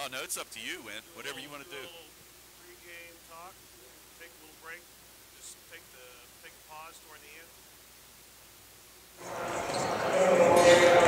Oh, no, it's up to you, Win. Whatever you want to do. Pre-game talk. Take a little break. Just take a pause during the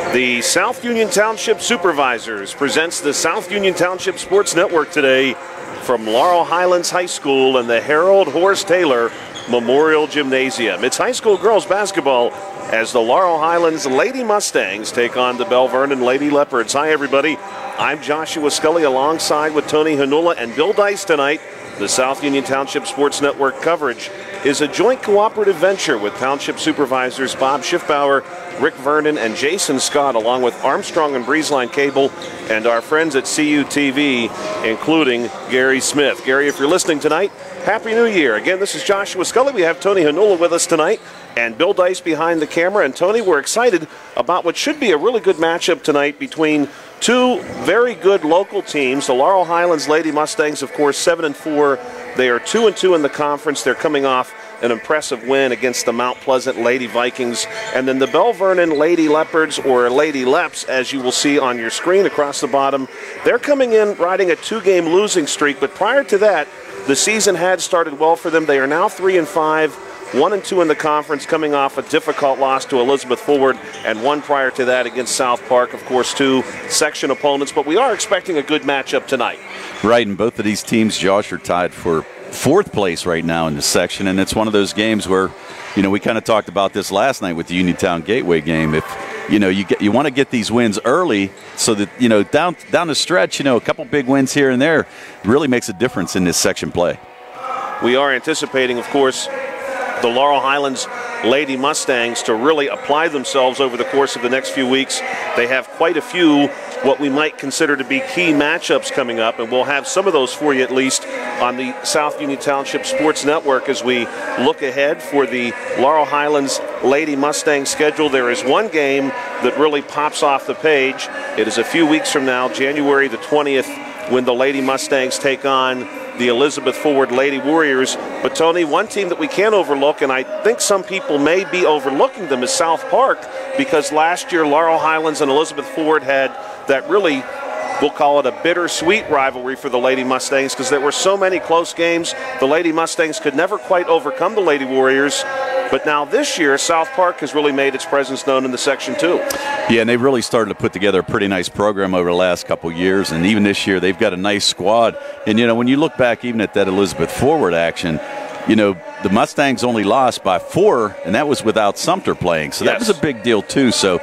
end. The South Union Township Supervisors presents the South Union Township Sports Network today from Laurel Highlands High School and the Harold Horse Taylor Memorial Gymnasium. It's high school girls basketball as the Laurel Highlands Lady Mustangs take on the Belle Vernon Lady Leopards. Hi, everybody. I'm Joshua Scully alongside with Tony Hanula and Bill Dice tonight. The South Union Township Sports Network coverage is a joint cooperative venture with Township Supervisors Bob Schiffbauer, Rick Vernon, and Jason Scott, along with Armstrong and Breezeline Cable and our friends at CUTV, including Gary Smith. Gary, if you're listening tonight, Happy New Year. Again, this is Joshua Scully. We have Tony Hanula with us tonight and Bill Dice behind the camera. And Tony, we're excited about what should be a really good matchup tonight between two very good local teams. The Laurel Highlands Lady Mustangs, of course, 7-4. They are 2-2 in the conference. They're coming off an impressive win against the Mount Pleasant Lady Vikings. And then the Belle Vernon Lady Leopards, or Lady Leps, as you will see on your screen across the bottom, they're coming in riding a two-game losing streak. But prior to that, the season had started well for them. They are now 3-5. 1-2 in the conference, coming off a difficult loss to Elizabeth Forward, and one prior to that against South Park. Of course, two section opponents, but we are expecting a good matchup tonight. Right, and both of these teams, Josh, are tied for fourth place right now in the section, and it's one of those games where, we kind of talked about this last night with the Uniontown Gateway game. If you want to get these wins early, so that down the stretch, a couple big wins here and there really makes a difference in this section play. We are anticipating, of course, the Laurel Highlands Lady Mustangs to really apply themselves over the course of the next few weeks. They have quite a few what we might consider to be key matchups coming up, and we'll have some of those for you at least on the South Union Township Sports Network as we look ahead for the Laurel Highlands Lady Mustang schedule. There is one game that really pops off the page. It is a few weeks from now, January the 20th, when the Lady Mustangs take on the Elizabeth Forward Lady Warriors. But Tony, one team that we can't overlook, and I think some people may be overlooking them, is South Park, because last year Laurel Highlands and Elizabeth Forward had that really, we'll call it a bittersweet rivalry for the Lady Mustangs, because there were so many close games. The Lady Mustangs could never quite overcome the Lady Warriors. But now this year, South Park has really made its presence known in the Section 2. Yeah, and they've really started to put together a pretty nice program over the last couple of years. And even this year, they've got a nice squad. And, when you look back even at that Elizabeth Forward action, the Mustangs only lost by 4, and that was without Sumter playing. So that was a big deal, too. So,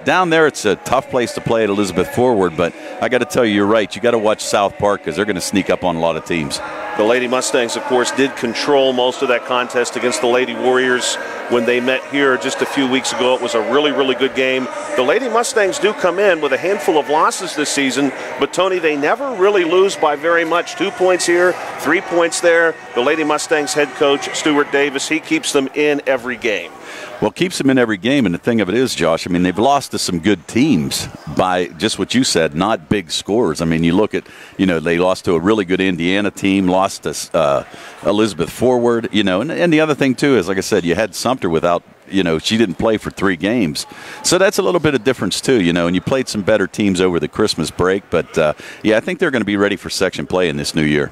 down there it's a tough place to play at Elizabeth Forward. But I got to tell you, you're right. You got to watch South Park because they're going to sneak up on a lot of teams. The Lady Mustangs, of course, did control most of that contest against the Lady Warriors when they met here just a few weeks ago. It was a really, really good game. The Lady Mustangs do come in with a handful of losses this season, but, Tony, they never really lose by very much. 2 points here, 3 points there. The Lady Mustangs head coach, Stuart Davis, he keeps them in every game. Well, keeps them in every game, and the thing of it is, Josh, they've lost to some good teams by just what you said, not big scores. You look at, they lost to a really good Indiana team, lost to Elizabeth Forward, and the other thing, too, is, like I said, you had Sumter without, she didn't play for 3 games. So that's a little bit of difference, too, and you played some better teams over the Christmas break. But, I think they're going to be ready for section play in this new year.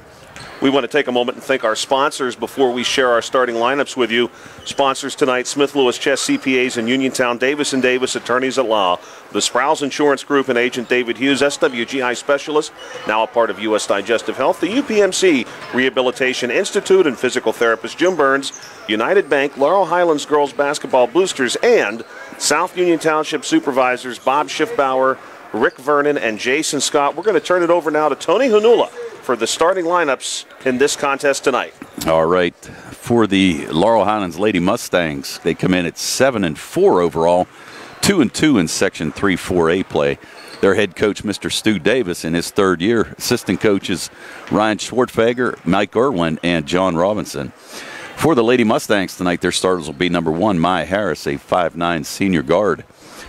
We want to take a moment and thank our sponsors before we share our starting lineups with you. Sponsors tonight, Smith Lewis Chess CPAs in Uniontown, Davis & Davis Attorneys at Law, the Sprouse Insurance Group and Agent David Hughes, SWGI Specialist, now a part of U.S. Digestive Health, the UPMC Rehabilitation Institute and physical therapist Jim Burns, United Bank, Laurel Highlands Girls Basketball Boosters, and South Union Township Supervisors Bob Schiffbauer, Rick Vernon, and Jason Scott. We're going to turn it over now to Tony Hanula for the starting lineups in this contest tonight. All right. For the Laurel Highlands Lady Mustangs, they come in at 7-4 overall, 2-2 in Section 3-4A play. Their head coach, Mr. Stu Davis, in his third year. Assistant coaches Ryan Schwartfager, Mike Irwin, and John Robinson. For the Lady Mustangs tonight, their starters will be number 1, Maya Harris, a 5'9 senior guard.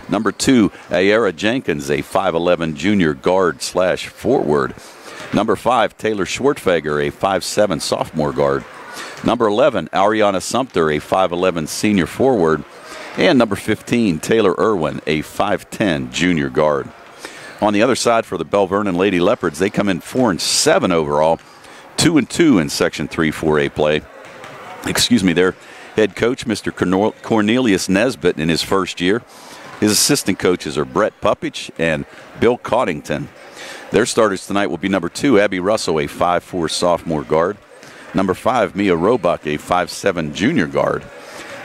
Number 2, Ayara Jenkins, a 5'11 junior guard/forward. Number 5, Taylor Schwartfager, a 5'7 sophomore guard. Number 11, Ariana Sumter, a 5'11 senior forward. And number 15, Taylor Irwin, a 5'10 junior guard. On the other side for the Belle Vernon Lady Leopards, they come in 4-7 overall, 2-2 in Section 3-4A play. Their head coach, Mr. Cornelius Nesbitt, in his first year. His assistant coaches are Brett Puppich and Bill Coddington. Their starters tonight will be number 2, Abby Russell, a 5'4 sophomore guard. Number 5, Mia Roebuck, a 5'7 junior guard.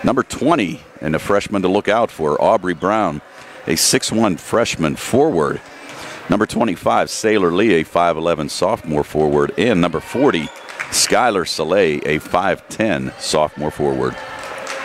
Number 20, and a freshman to look out for, Aubrey Brown, a 6'1 freshman forward. Number 25, Sailor Lee, a 5'11 sophomore forward. And number 40, Skylar Soleil, a 5'10 sophomore forward.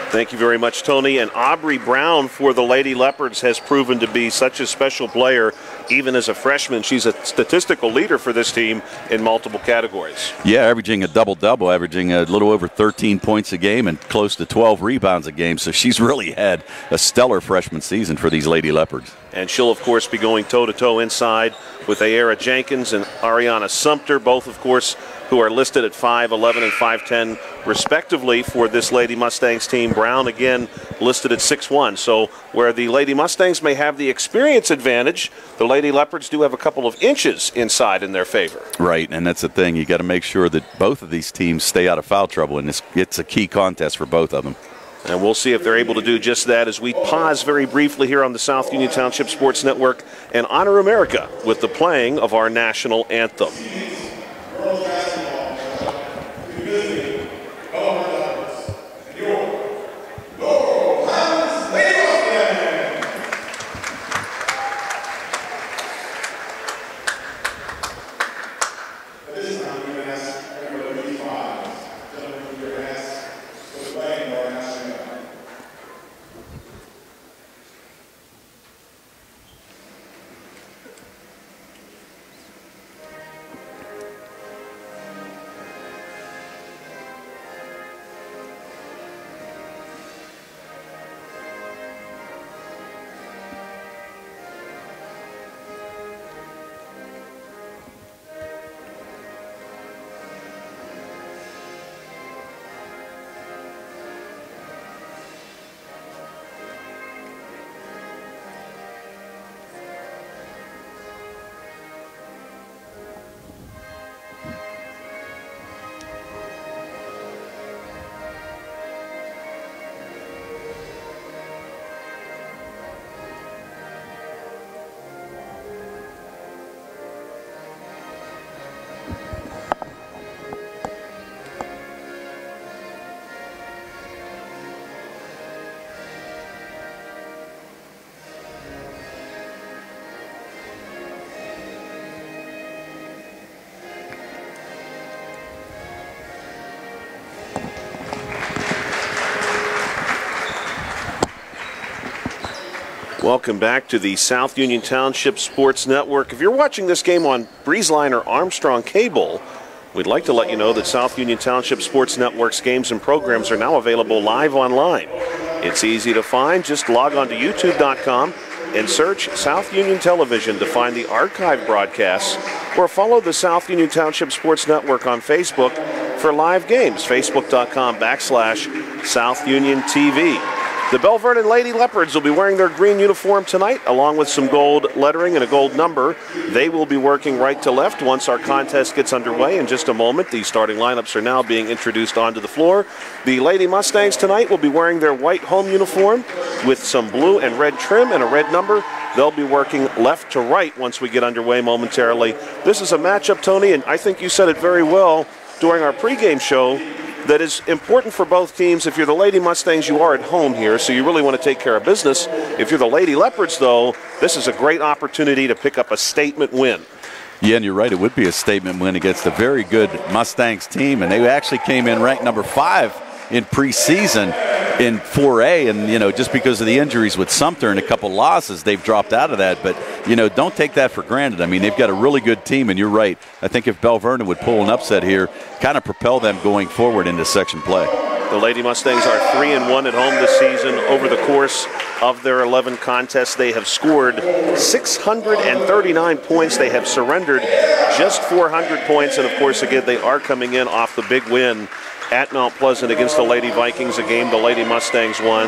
Thank you very much, Tony. And Aubrey Brown for the Lady Leopards has proven to be such a special player. Even as a freshman, she's a statistical leader for this team in multiple categories. Yeah, averaging a double-double, averaging a little over 13 points a game and close to 12 rebounds a game. So she's really had a stellar freshman season for these Lady Leopards. And she'll, of course, be going toe-to-toe inside with Ayera Jenkins and Ariana Sumter, both, of course, who are listed at 5'11 and 5'10 respectively for this Lady Mustangs team. Brown, again, listed at 6'1. So where the Lady Mustangs may have the experience advantage, the Lady Leopards do have a couple of inches inside in their favor. Right, and that's the thing. You got to make sure that both of these teams stay out of foul trouble, and it's a key contest for both of them. And we'll see if they're able to do just that as we pause very briefly here on the South Union Township Sports Network and honor America with the playing of our national anthem. Welcome back to the South Union Township Sports Network. If you're watching this game on Breezeline or Armstrong Cable, we'd like to let you know that South Union Township Sports Network's games and programs are now available live online. It's easy to find. Just log on to YouTube.com and search South Union Television to find the archived broadcasts, or follow the South Union Township Sports Network on Facebook for live games, facebook.com/South Union TV. The Belle Vernon Lady Leopards will be wearing their green uniform tonight, along with some gold lettering and a gold number. They will be working right to left once our contest gets underway in just a moment. The starting lineups are now being introduced onto the floor. The Lady Mustangs tonight will be wearing their white home uniform with some blue and red trim and a red number. They'll be working left to right once we get underway momentarily. This is a matchup, Tony, and I think you said it very well during our pregame show, that is important for both teams. If you're the Lady Mustangs, you are at home here, so you really want to take care of business. If you're the Lady Leopards, though, this is a great opportunity to pick up a statement win. Yeah, and you're right. It would be a statement win against a very good Mustangs team, and they actually came in ranked number 5 in preseason in 4A, and, you know, just because of the injuries with Sumter and a couple losses, they've dropped out of that. But, you know, don't take that for granted. I mean, they've got a really good team, and you're right. I think if Belle Vernon would pull an upset here, kind of propel them going forward into section play. The Lady Mustangs are 3-1 at home this season. Over the course of their 11 contests, they have scored 639 points. They have surrendered just 400 points. And, of course, again, they are coming in off the big win at Mount Pleasant against the Lady Vikings, a game the Lady Mustangs won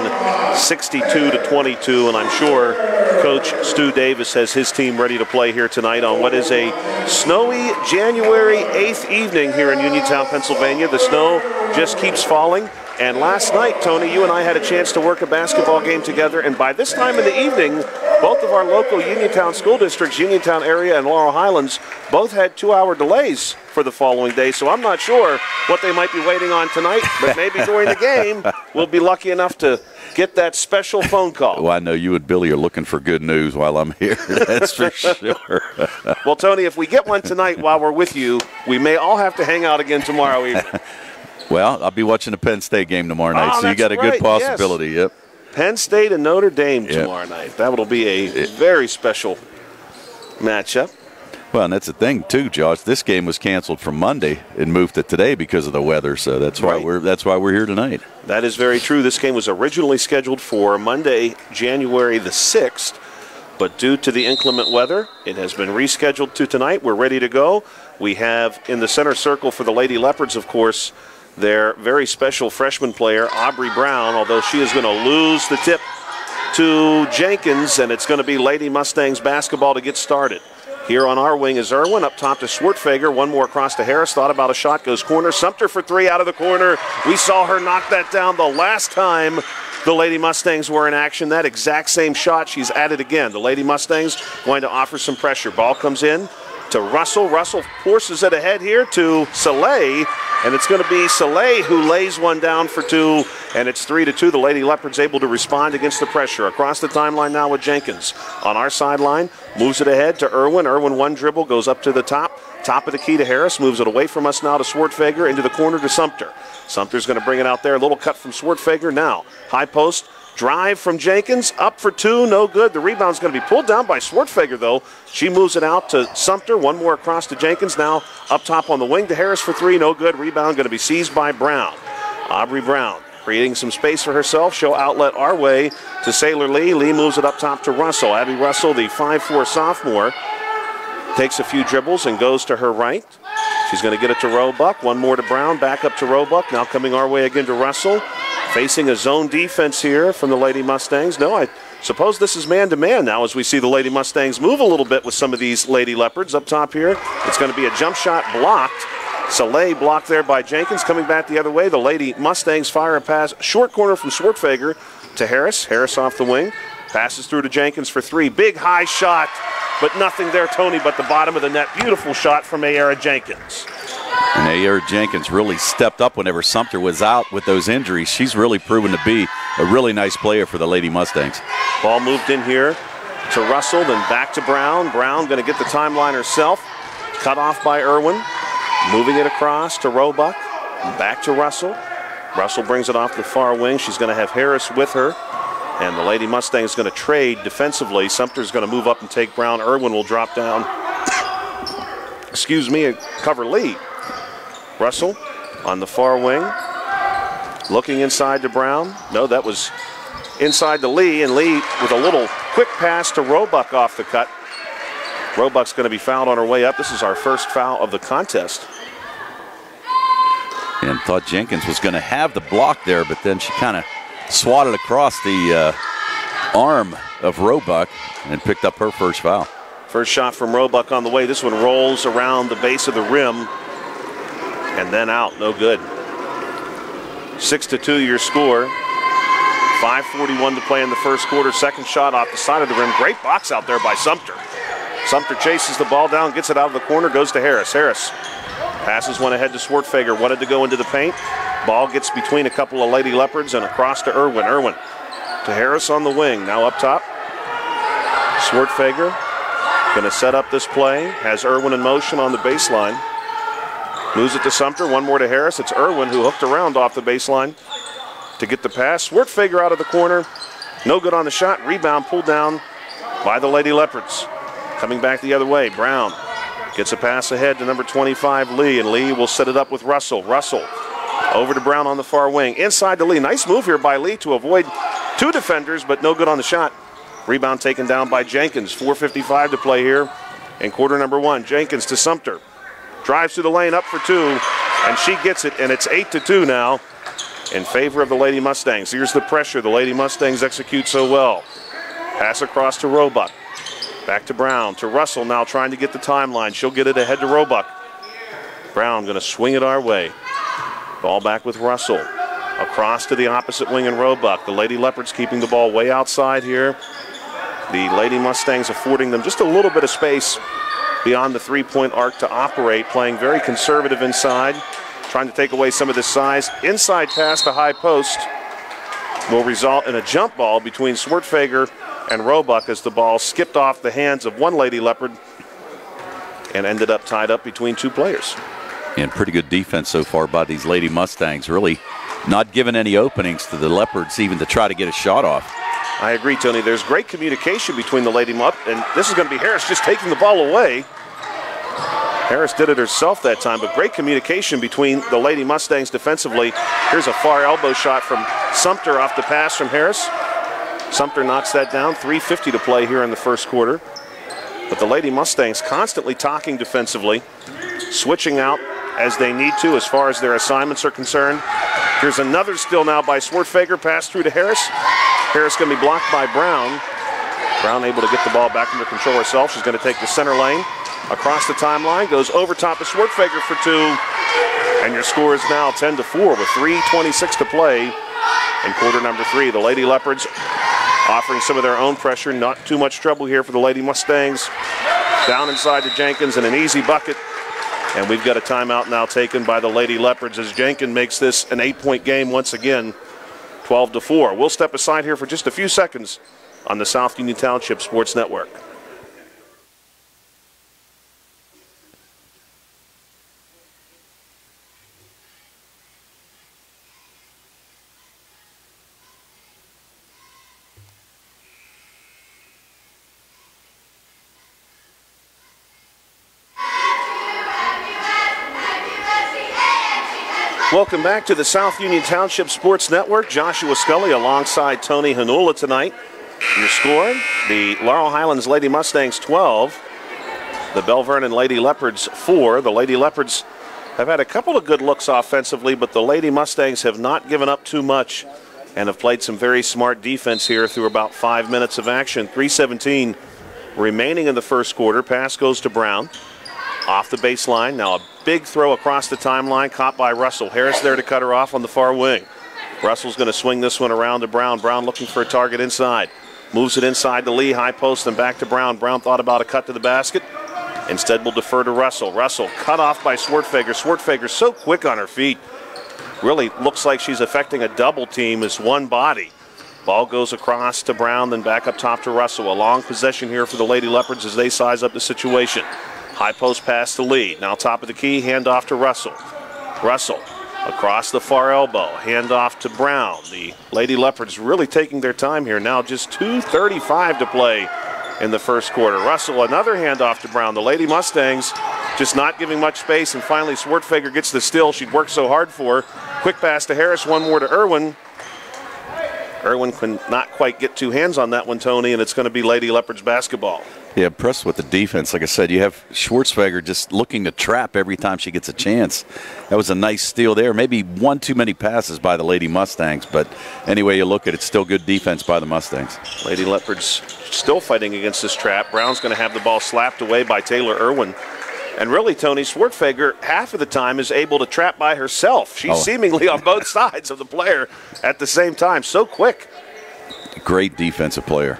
62-22, and I'm sure Coach Stu Davis has his team ready to play here tonight on what is a snowy January 8th evening here in Uniontown, Pennsylvania. The snow just keeps falling. And last night, Tony, you and I had a chance to work a basketball game together, and by this time in the evening, both of our local Uniontown school districts, Uniontown area and Laurel Highlands, both had 2-hour delays for the following day. So I'm not sure what they might be waiting on tonight, but maybe during the game we'll be lucky enough to get that special phone call. Well, I know you and Billy are looking for good news while I'm here. That's for sure. Well, Tony, if we get one tonight while we're with you, we may all have to hang out again tomorrow evening. Well, I'll be watching the Penn State game tomorrow night, so you got a good possibility. Yes. Yep. Penn State and Notre Dame tomorrow night. That will be a very special matchup. Well, and that's the thing too, Josh. This game was canceled from Monday and moved to today because of the weather. So that's why we're here tonight. That is very true. This game was originally scheduled for Monday, January the 6th, but due to the inclement weather, it has been rescheduled to tonight. We're ready to go. We have in the center circle for the Lady Leopards, of course, their very special freshman player, Aubrey Brown, although she is going to lose the tip to Jenkins, and it's going to be Lady Mustangs basketball to get started. Here on our wing is Irwin, up top to Swartfager. One more across to Harris. Thought about a shot, goes corner. Sumter for three out of the corner. We saw her knock that down the last time the Lady Mustangs were in action. That exact same shot, she's at it again. The Lady Mustangs going to offer some pressure. Ball comes in to Russell. Russell forces it ahead here to Soleil, and it's going to be Soleil who lays one down for two, and it's 3-2. The Lady Leopards able to respond against the pressure. Across the timeline now with Jenkins. On our sideline, moves it ahead to Irwin. Irwin one dribble, goes up to the top of the key to Harris, moves it away from us now to Swartfager, into the corner to Sumter. Sumter's going to bring it out there. A little cut from Swartfager now. High post. Drive from Jenkins, up for two, no good. The rebound's going to be pulled down by Swartfager, though. She moves it out to Sumter. One more across to Jenkins. Now up top on the wing to Harris for three, no good. Rebound going to be seized by Brown. Aubrey Brown creating some space for herself. She'll outlet our way to Sailor Lee. Lee moves it up top to Russell. Abby Russell, the 5'4 sophomore, takes a few dribbles and goes to her right. She's going to get it to Roebuck. One more to Brown, back up to Roebuck. Now coming our way again to Russell. Facing a zone defense here from the Lady Mustangs. No, I suppose this is man-to-man now as we see the Lady Mustangs move a little bit with some of these Lady Leopards up top here. It's going to be a jump shot blocked. Soleil blocked there by Jenkins. Coming back the other way, the Lady Mustangs fire a pass. Short corner from Swartfager to Harris. Harris off the wing. Passes through to Jenkins for three. Big high shot, but nothing there, Tony, but the bottom of the net. Beautiful shot from Ayara Jenkins. And Ayara Jenkins really stepped up whenever Sumter was out with those injuries. She's really proven to be a really nice player for the Lady Mustangs. Ball moved in here to Russell, then back to Brown. Brown going to get the timeline herself. Cut off by Irwin. Moving it across to Roebuck. Back to Russell. Russell brings it off the far wing. She's going to have Harris with her. And the Lady Mustang is going to trade defensively. Sumter's going to move up and take Brown. Irwin will drop down. Excuse me, and cover Lee. Russell on the far wing. Looking inside to Brown. No, that was inside to Lee. And Lee with a little quick pass to Roebuck off the cut. Roebuck's going to be fouled on her way up. This is our first foul of the contest. And thought Jenkins was going to have the block there, but then she kind of swatted across the arm of Roebuck and picked up her first foul. First shot from Roebuck on the way. This one rolls around the base of the rim and then out. No good. 6-2 your score. 5:41 to play in the first quarter. Second shot off the side of the rim. Great box out there by Sumter. Sumter chases the ball down, gets it out of the corner, goes to Harris. Harris passes one ahead to Swartfager. Wanted to go into the paint. Ball gets between a couple of Lady Leopards and across to Irwin. Irwin to Harris on the wing. Now up top. Swartfager going to set up this play. Has Irwin in motion on the baseline. Moves it to Sumter. One more to Harris. It's Irwin who hooked around off the baseline to get the pass. Swartfager out of the corner. No good on the shot. Rebound pulled down by the Lady Leopards. Coming back the other way. Brown gets a pass ahead to number 25, Lee, and Lee will set it up with Russell. Russell over to Brown on the far wing. Inside to Lee. Nice move here by Lee to avoid two defenders, but no good on the shot. Rebound taken down by Jenkins. 4:55 to play here in quarter number one. Jenkins to Sumter. Drives through the lane, up for two. and she gets it, and it's 8-2 now in favor of the Lady Mustangs. Here's the pressure the Lady Mustangs execute so well. Pass across to Roebuck. Back to Brown, to Russell now trying to get the timeline. She'll get it ahead to Roebuck. Brown going to swing it our way. Ball back with Russell. Across to the opposite wing in Roebuck. The Lady Leopards keeping the ball way outside here. The Lady Mustangs affording them just a little bit of space beyond the three-point arc to operate, playing very conservative inside, trying to take away some of this size. Inside pass to high post will result in a jump ball between Swartfager and Roebuck as the ball skipped off the hands of one Lady Leopard and ended up tied up between two players. And pretty good defense so far by these Lady Mustangs, really not giving any openings to the Leopards even to try to get a shot off. I agree, Tony. There's great communication between the Lady Mustangs, and this is going to be Harris just taking the ball away. Harris did it herself that time, but great communication between the Lady Mustangs defensively. Here's a far elbow shot from Sumter off the pass from Harris. Sumter knocks that down. 3:50 to play here in the first quarter. But the Lady Mustangs constantly talking defensively, switching out as they need to as far as their assignments are concerned. Here's another steal now by Swartfager. Pass through to Harris. Harris going to be blocked by Brown. Brown able to get the ball back under control herself. She's going to take the center lane. Across the timeline, goes over top of Swartfager for two. And your score is now 10-4 with 3:26 to play in quarter number 3. The Lady Leopards offering some of their own pressure. Not too much trouble here for the Lady Mustangs. Down inside to Jenkins and an easy bucket. And we've got a timeout now taken by the Lady Leopards as Jenkins makes this an 8-point game once again, 12-4. We'll step aside here for just a few seconds on the South Union Township Sports Network. Welcome back to the South Union Township Sports Network. Joshua Scully alongside Tony Hanula tonight. Your score, the Laurel Highlands Lady Mustangs 12, the Belle Vernon Lady Leopards 4. The Lady Leopards have had a couple of good looks offensively, but the Lady Mustangs have not given up too much and have played some very smart defense here through about 5 minutes of action. 3:17 remaining in the first quarter. Pass goes to Brown. Off the baseline, now a big throw across the timeline, caught by Russell. Harris there to cut her off on the far wing. Russell's going to swing this one around to Brown. Brown looking for a target inside. Moves it inside to Lee, high post, and back to Brown. Brown thought about a cut to the basket. Instead, will defer to Russell. Russell cut off by Swartfager. Swartfager so quick on her feet. Really looks like she's affecting a double team as one body. Ball goes across to Brown, then back up top to Russell. A long possession here for the Lady Leopards as they size up the situation. High post pass to Lee. Now top of the key, handoff to Russell. Russell across the far elbow. Handoff to Brown. The Lady Leopards really taking their time here. Now just 2:35 to play in the first quarter. Russell, another handoff to Brown. The Lady Mustangs just not giving much space, and finally Swartfager gets the steal she'd worked so hard for. Quick pass to Harris, one more to Irwin. Irwin could not quite get two hands on that one, Tony, and it's going to be Lady Leopards basketball. Yeah, impressed with the defense. Like I said, you have Swartfager just looking to trap every time she gets a chance. That was a nice steal there. Maybe one too many passes by the Lady Mustangs, but anyway you look at it, still good defense by the Mustangs. Lady Leopards still fighting against this trap. Brown's going to have the ball slapped away by Taylor Irwin. And really, Tony, Swartfager half of the time is able to trap by herself. She's seemingly on both sides of the player at the same time. So quick. Great defensive player.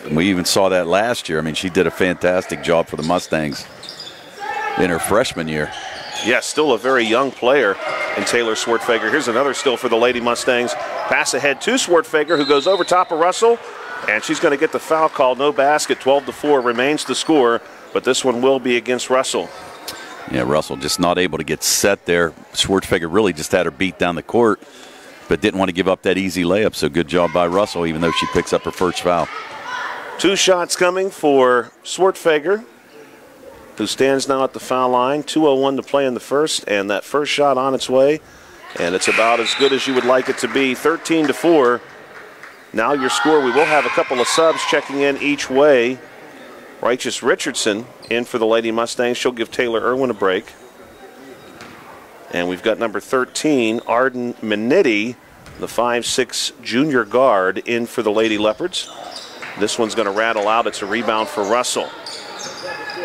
And we even saw that last year. I mean, she did a fantastic job for the Mustangs in her freshman year. Yes, still a very young player in Taylor Swartfager. Here's another steal for the Lady Mustangs. Pass ahead to Swartfager, who goes over top of Russell. And she's going to get the foul call. No basket. 12-4 remains the score. But this one will be against Russell. Yeah, Russell just not able to get set there. Swartfager really just had her beat down the court, but didn't want to give up that easy layup. So good job by Russell, even though she picks up her first foul. Two shots coming for Swartfager, who stands now at the foul line. 2:01 to play in the first, and that first shot on its way. And it's about as good as you would like it to be. 13-4. Now your score. We will have a couple of subs checking in each way. Righteous Richardson in for the Lady Mustangs. She'll give Taylor Irwin a break. And we've got number 13, Arden Minetti, the 5'6" junior guard, in for the Lady Leopards. This one's going to rattle out. It's a rebound for Russell.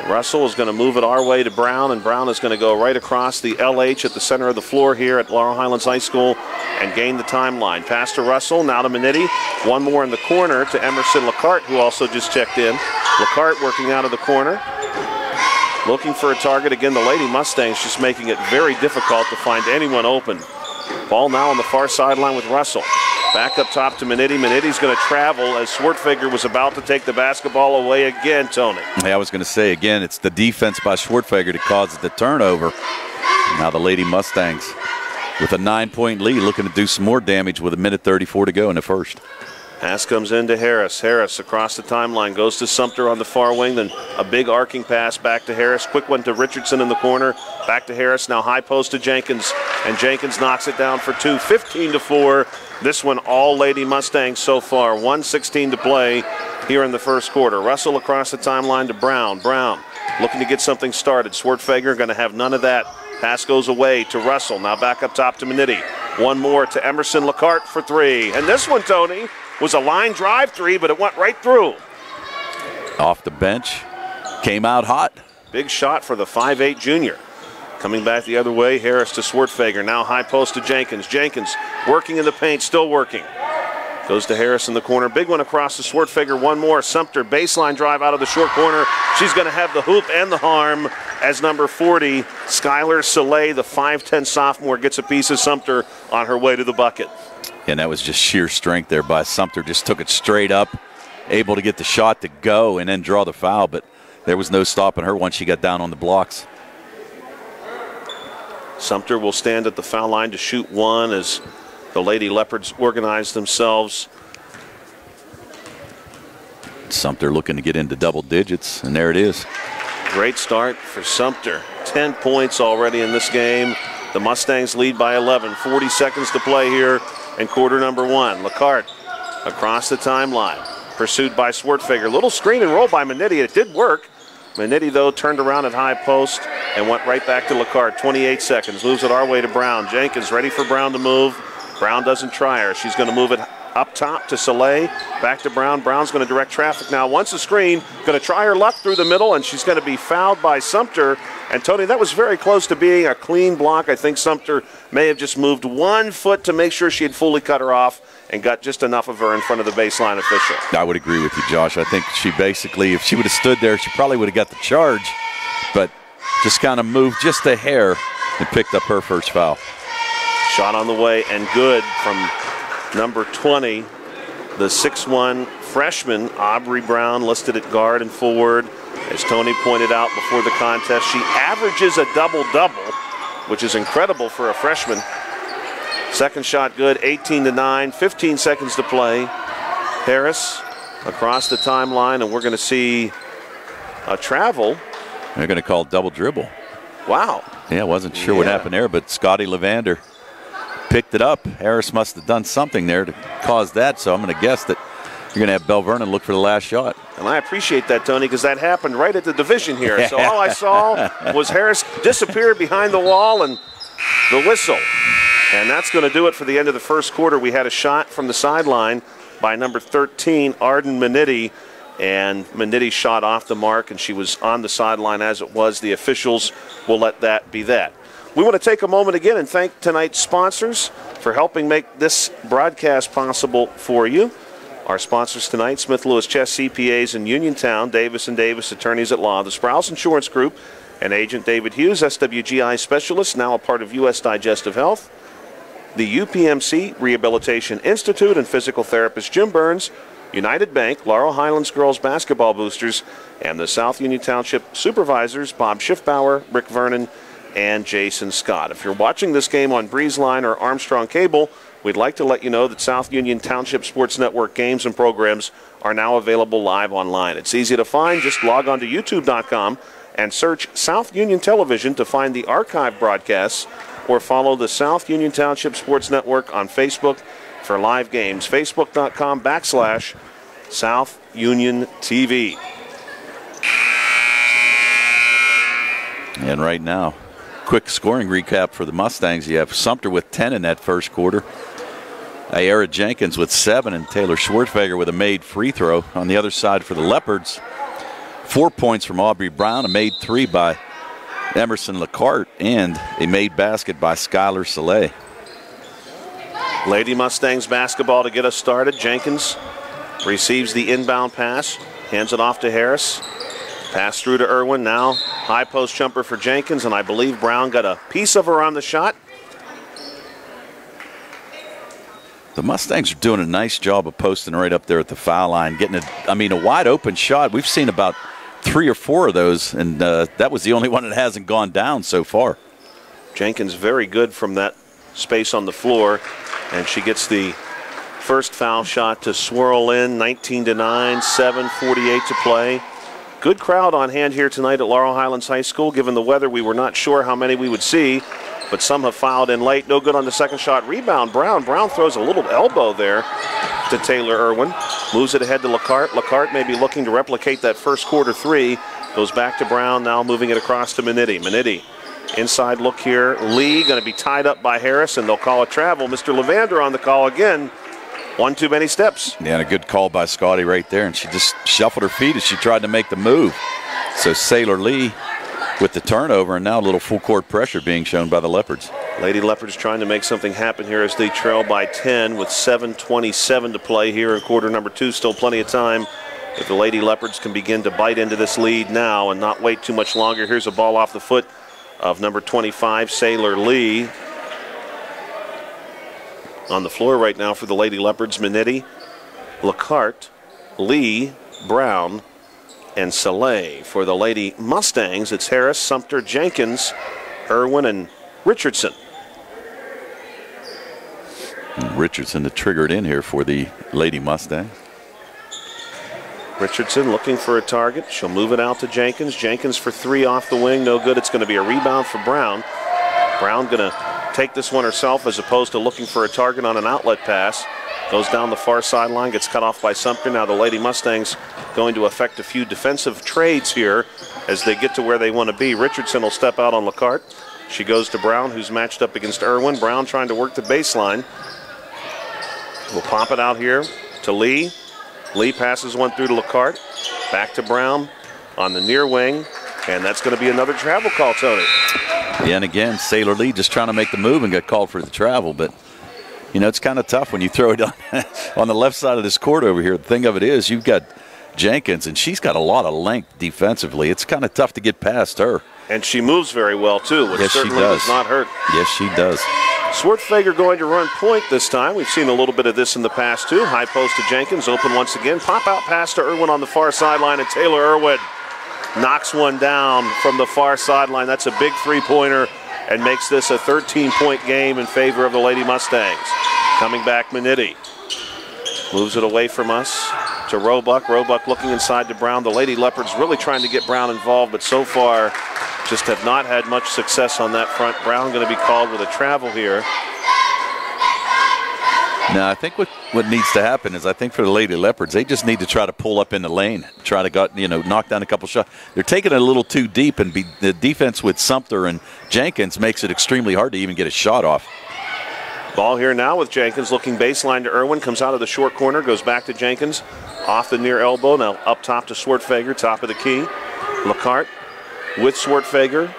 Russell is going to move it our way to Brown, and Brown is going to go right across the LH at the center of the floor here at Laurel Highlands High School and gain the timeline. Pass to Russell, now to Minetti. One more in the corner to Emerson Lacarte, who also just checked in. Lacarte working out of the corner, looking for a target. Again, the Lady Mustangs just making it very difficult to find anyone open. Ball now on the far sideline with Russell. Back up top to Minetti. Minetti's going to travel as Swartfigger was about to take the basketball away again, Tony. Yeah, I was going to say, again, it's the defense by Swartfigger that causes the turnover. Now the Lady Mustangs with a 9-point lead, looking to do some more damage with 1:34 to go in the first. Pass comes in to Harris. Harris across the timeline, goes to Sumter on the far wing, then a big arcing pass back to Harris. Quick one to Richardson in the corner. Back to Harris, now high post to Jenkins, and Jenkins knocks it down for two. 15-4. This one all Lady Mustangs so far. 1:16 to play here in the first quarter. Russell across the timeline to Brown. Brown looking to get something started. Swartfigger going to have none of that. Pass goes away to Russell. Now back up top to Minetti. One more to Emerson Lacarte for three. And this one, Tony, was a line drive three, but it went right through. Off the bench, came out hot. Big shot for the 5'8" junior. Coming back the other way, Harris to Swartfigger. Now high post to Jenkins. Jenkins working in the paint, still working. Goes to Harris in the corner. Big one across to Swartfigger. One more. Sumter, baseline drive out of the short corner. She's going to have the hoop and the harm as number 40, Skylar Soleil, the 5'10" sophomore, gets a piece of Sumter on her way to the bucket. And that was just sheer strength there by Sumter. Just took it straight up, able to get the shot to go and then draw the foul, but there was no stopping her once she got down on the blocks. Sumter will stand at the foul line to shoot one as the Lady Leopards organize themselves. Sumter looking to get into double digits, and there it is. Great start for Sumter. 10 points already in this game. The Mustangs lead by 11. 40 seconds to play here in quarter number one. Lacarte across the timeline, pursued by Swartfigger. Little screen and roll by Minetti. It did work. Minetti, though, turned around at high post and went right back to Lacarte. 28 seconds. Moves it our way to Brown. Jenkins ready for Brown to move. Brown doesn't try her. She's going to move it up top to Soleil. Back to Brown. Brown's going to direct traffic now. Once the screen, going to try her luck through the middle, and she's going to be fouled by Sumter. And, Tony, that was very close to being a clean block. I think Sumter may have just moved 1 foot to make sure she had fully cut her off and got just enough of her in front of the baseline official. I would agree with you, Josh. I think she basically, if she would have stood there, she probably would have got the charge, but just kind of moved just a hair and picked up her first foul. Shot on the way and good from number 20, the 6'1" freshman, Aubrey Brown, listed at guard and forward. As Tony pointed out before the contest, she averages a double-double, which is incredible for a freshman. Second shot good, 18-9, 15 seconds to play. Harris across the timeline, and we're going to see a travel. They're going to call double dribble. Wow. Yeah, I wasn't sure what happened there, but Scotty Levander picked it up. Harris must have done something there to cause that, so I'm going to guess that you're going to have Belle Vernon look for the last shot. And I appreciate that, Tony, because that happened right at the division here. So all I saw was Harris disappear behind the wall and the whistle. And that's going to do it for the end of the first quarter. We had a shot from the sideline by number 13, Arden Minetti. And Minetti shot off the mark, and she was on the sideline as it was. The officials will let that be that. We want to take a moment again and thank tonight's sponsors for helping make this broadcast possible for you. Our sponsors tonight, Smith Lewis Chess CPAs in Uniontown, Davis & Davis Attorneys at Law, the Sprouse Insurance Group, and Agent David Hughes, SWGI Specialist, now a part of U.S. Digestive Health, the UPMC Rehabilitation Institute and physical therapist Jim Burns, United Bank, Laurel Highlands Girls Basketball Boosters, and the South Union Township Supervisors, Bob Schiffbauer, Rick Vernon, and Jason Scott. If you're watching this game on BreezeLine or Armstrong Cable, we'd like to let you know that South Union Township Sports Network games and programs are now available live online. It's easy to find. Just log on to youtube.com and search South Union Television to find the archive broadcasts, or follow the South Union Township Sports Network on Facebook for live games. Facebook.com/South Union TV. And right now, quick scoring recap for the Mustangs. You have Sumter with 10 in that first quarter. Ayara Jenkins with 7 and Taylor Schwartzfeger with a made free throw. On the other side for the Leopards, 4 points from Aubrey Brown, a made 3 by Emerson LeCarte, and a made basket by Skylar Soleil. Lady Mustangs basketball to get us started. Jenkins receives the inbound pass, hands it off to Harris. Pass through to Irwin. Now high post jumper for Jenkins, and I believe Brown got a piece of her on the shot. The Mustangs are doing a nice job of posting right up there at the foul line, getting a wide open shot. We've seen about 3 or 4 of those, and that was the only one that hasn't gone down so far. Jenkins very good from that space on the floor, and she gets the first foul shot to swirl in. 19-9, 7:48 to play. Good crowd on hand here tonight at Laurel Highlands High School. Given the weather, we were not sure how many we would see, but some have fouled in late. No good on the second shot. Rebound, Brown. Brown throws a little elbow there to Taylor Irwin. Moves it ahead to LeCarte. LeCarte may be looking to replicate that first quarter 3. Goes back to Brown, now moving it across to Manitti. Manitti, inside look here. Lee going to be tied up by Harris, and they'll call a travel. Mr. Levander on the call again. One too many steps. Yeah, and a good call by Scotty right there, and she just shuffled her feet as she tried to make the move. So Sailor Lee with the turnover, and now a little full court pressure being shown by the Leopards. Lady Leopards trying to make something happen here as they trail by 10 with 7:27 to play here in quarter number 2. Still plenty of time if the Lady Leopards can begin to bite into this lead now and not wait too much longer. Here's a ball off the foot of number 25, Sailor Lee. On the floor right now for the Lady Leopards, Manitti, LeCarte, Lee, Brown, and Soleil. For the Lady Mustangs, it's Harris, Sumter, Jenkins, Irwin, and Richardson. Richardson to trigger it in here for the Lady Mustangs. Richardson looking for a target. She'll move it out to Jenkins. Jenkins for 3 off the wing. No good. It's going to be a rebound for Brown. Brown going to take this one herself as opposed to looking for a target on an outlet pass. Goes down the far sideline, gets cut off by Sumter. Now the Lady Mustangs going to affect a few defensive trades here as they get to where they want to be. Richardson will step out on LeCarte. She goes to Brown, who's matched up against Irwin. Brown trying to work the baseline. We'll pop it out here to Lee. Lee passes one through to LeCarte. Back to Brown on the near wing. And that's going to be another travel call, Tony. Yeah, and again, Sailor Lee just trying to make the move and got called for the travel. But, you know, it's kind of tough when you throw it on the left side of this court over here. The thing of it is you've got Jenkins, and she's got a lot of length defensively. It's kind of tough to get past her. And she moves very well, too, which certainly does not hurt. Yes, she does. Schwartzfeger going to run point this time. We've seen a little bit of this in the past, too. High post to Jenkins, open once again. Pop-out pass to Irwin on the far sideline, and Taylor Irwin knocks one down from the far sideline. That's a big three-pointer and makes this a 13-point game in favor of the Lady Mustangs. Coming back, Manitti moves it away from us to Roebuck. Roebuck looking inside to Brown. The Lady Leopards really trying to get Brown involved, but so far just have not had much success on that front. Brown going to be called with a travel here. Now, I think what needs to happen is I think for the Lady Leopards, they just need to try to pull up in the lane, try to knock down a couple shots. They're taking it a little too deep, and the defense with Sumter and Jenkins makes it extremely hard to even get a shot off. Ball here now with Jenkins looking baseline to Irwin. Comes out of the short corner, goes back to Jenkins. Off the near elbow, now up top to Schwartzfeger, top of the key. LeCarte with Schwartzfeger.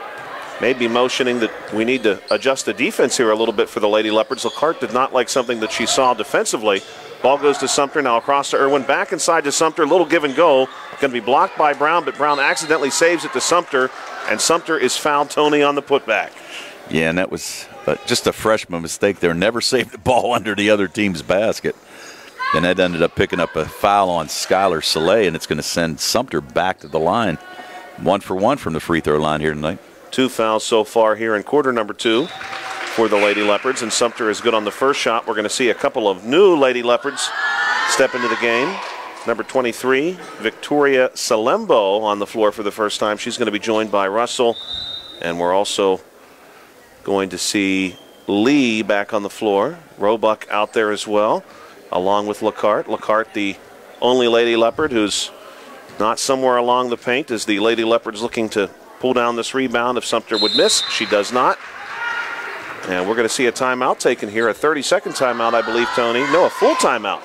Maybe motioning that we need to adjust the defense here a little bit for the Lady Leopards. LeCarte did not like something that she saw defensively. Ball goes to Sumter, now across to Irwin. Back inside to Sumter, little give and go. Going to be blocked by Brown, but Brown accidentally saves it to Sumter, and Sumter is fouled, Tony, on the putback. Yeah, and that was just a freshman mistake there. Never saved the ball under the other team's basket. And that ended up picking up a foul on Skylar Soleil, and it's going to send Sumter back to the line. 1 for 1 from the free throw line here tonight. 2 fouls so far here in quarter number 2 for the Lady Leopards, and Sumter is good on the first shot. We're going to see a couple of new Lady Leopards step into the game. Number 23, Victoria Salembo on the floor for the first time. She's going to be joined by Russell, and we're also going to see Lee back on the floor. Roebuck out there as well, along with LeCarte. LeCarte, the only Lady Leopard who's not somewhere along the paint, as the Lady Leopards looking to pull down this rebound if Sumter would miss. She does not. And we're going to see a timeout taken here, a 30-second timeout, I believe, Tony. No, a full timeout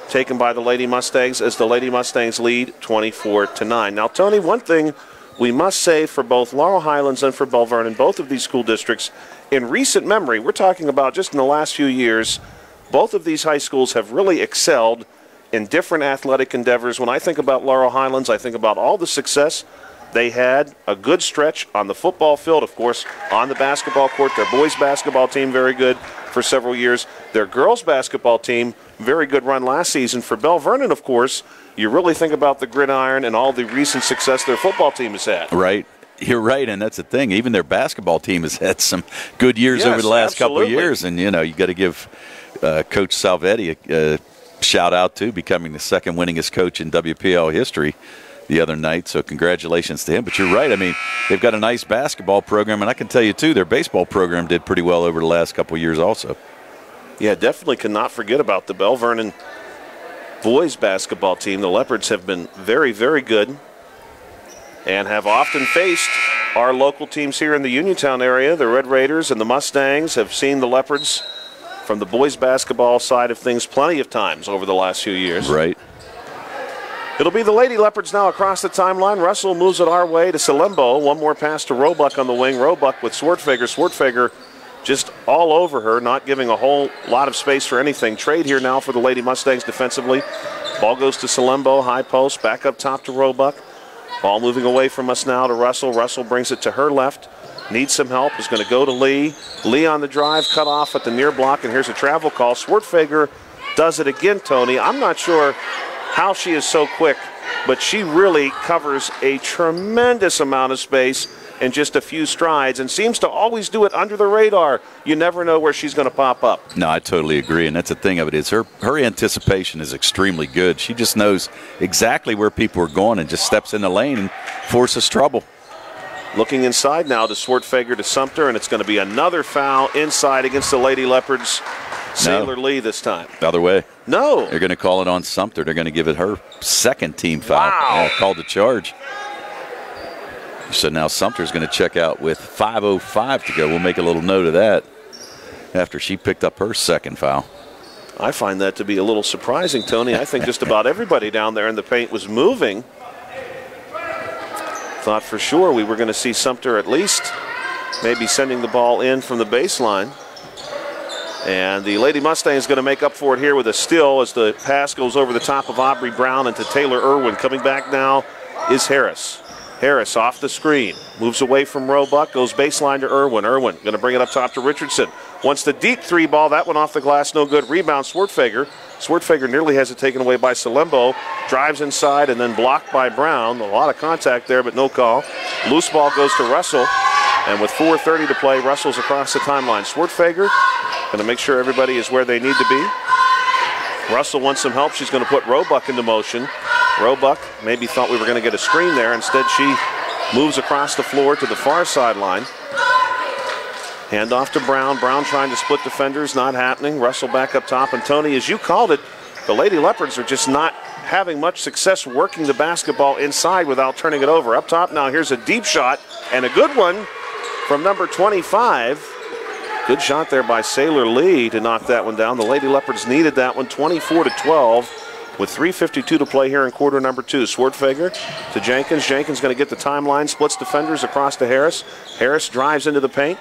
taken by the Lady Mustangs as the Lady Mustangs lead 24-9. Now, Tony, one thing we must say for both Laurel Highlands and for Belle Vernon, both of these school districts, in recent memory, we're talking about just in the last few years, both of these high schools have really excelled in different athletic endeavors. When I think about Laurel Highlands, I think about all the success they had, a good stretch on the football field, of course, on the basketball court. Their boys basketball team, very good for several years. Their girls basketball team, very good run last season. For Belle Vernon, of course, you really think about the gridiron and all the recent success their football team has had. Right. You're right, and that's the thing. Even their basketball team has had some good years over the last couple of years. And, you know, you got to give Coach Salvetti a shout-out to becoming the second winningest coach in WPIAL history the other night, so congratulations to him. But you're right. I mean, they've got a nice basketball program, and I can tell you, too, their baseball program did pretty well over the last couple of years also. Yeah, definitely cannot forget about the Belle Vernon boys basketball team. The Leopards have been very, very good and have often faced our local teams here in the Uniontown area. The Red Raiders and the Mustangs have seen the Leopards from the boys basketball side of things plenty of times over the last few years. Right. It'll be the Lady Leopards now across the timeline. Russell moves it our way to Salembo. One more pass to Roebuck on the wing. Roebuck with Swartfager. Swartfager just all over her, not giving a whole lot of space for anything. Trade here now for the Lady Mustangs defensively. Ball goes to Salembo, high post, back up top to Roebuck. Ball moving away from us now to Russell. Russell brings it to her left. Needs some help, is going to go to Lee. Lee on the drive, cut off at the near block, and here's a travel call. Swartfager does it again, Tony. I'm not sure how she is so quick, but she really covers a tremendous amount of space in just a few strides and seems to always do it under the radar. You never know where she's going to pop up. No, I totally agree, and that's the thing of it is her anticipation is extremely good. She just knows exactly where people are going and just steps in the lane and forces trouble. Looking inside now to Swartfager to Sumter, and it's going to be another foul inside against the Lady Leopards. Sailor Lee this time. The other way. No. They're going to call it on Sumter. They're going to give it her second team foul. Wow. Called the charge. So now Sumter's going to check out with 5:05 to go. We'll make a little note of that after she picked up her second foul. I find that to be a little surprising, Tony. I think just about everybody down there in the paint was moving. Thought for sure we were going to see Sumter at least maybe sending the ball in from the baseline. And the Lady Mustang is going to make up for it here with a steal as the pass goes over the top of Aubrey Brown into Taylor Irwin. Coming back now is Harris. Harris off the screen, moves away from Roebuck, goes baseline to Irwin. Irwin going to bring it up top to Richardson. Wants the deep three ball. That one off the glass, no good. Rebound, Swartfager. Swartfager nearly has it taken away by Salembo. Drives inside and then blocked by Brown. A lot of contact there, but no call. Loose ball goes to Russell. And with 4:30 to play, Russell's across the timeline. Swartfager going to make sure everybody is where they need to be. Russell wants some help. She's going to put Roebuck into motion. Roebuck maybe thought we were going to get a screen there. Instead, she moves across the floor to the far sideline. Hand off to Brown. Brown trying to split defenders, not happening. Russell back up top. And Tony, as you called it, the Lady Leopards are just not having much success working the basketball inside without turning it over. Up top now, here's a deep shot and a good one from number 25. Good shot there by Sailor Lee to knock that one down. The Lady Leopards needed that one, 24-12, with 3:52 to play here in quarter number 2. Swartfager to Jenkins. Jenkins going to get the timeline, splits defenders across to Harris. Harris drives into the paint,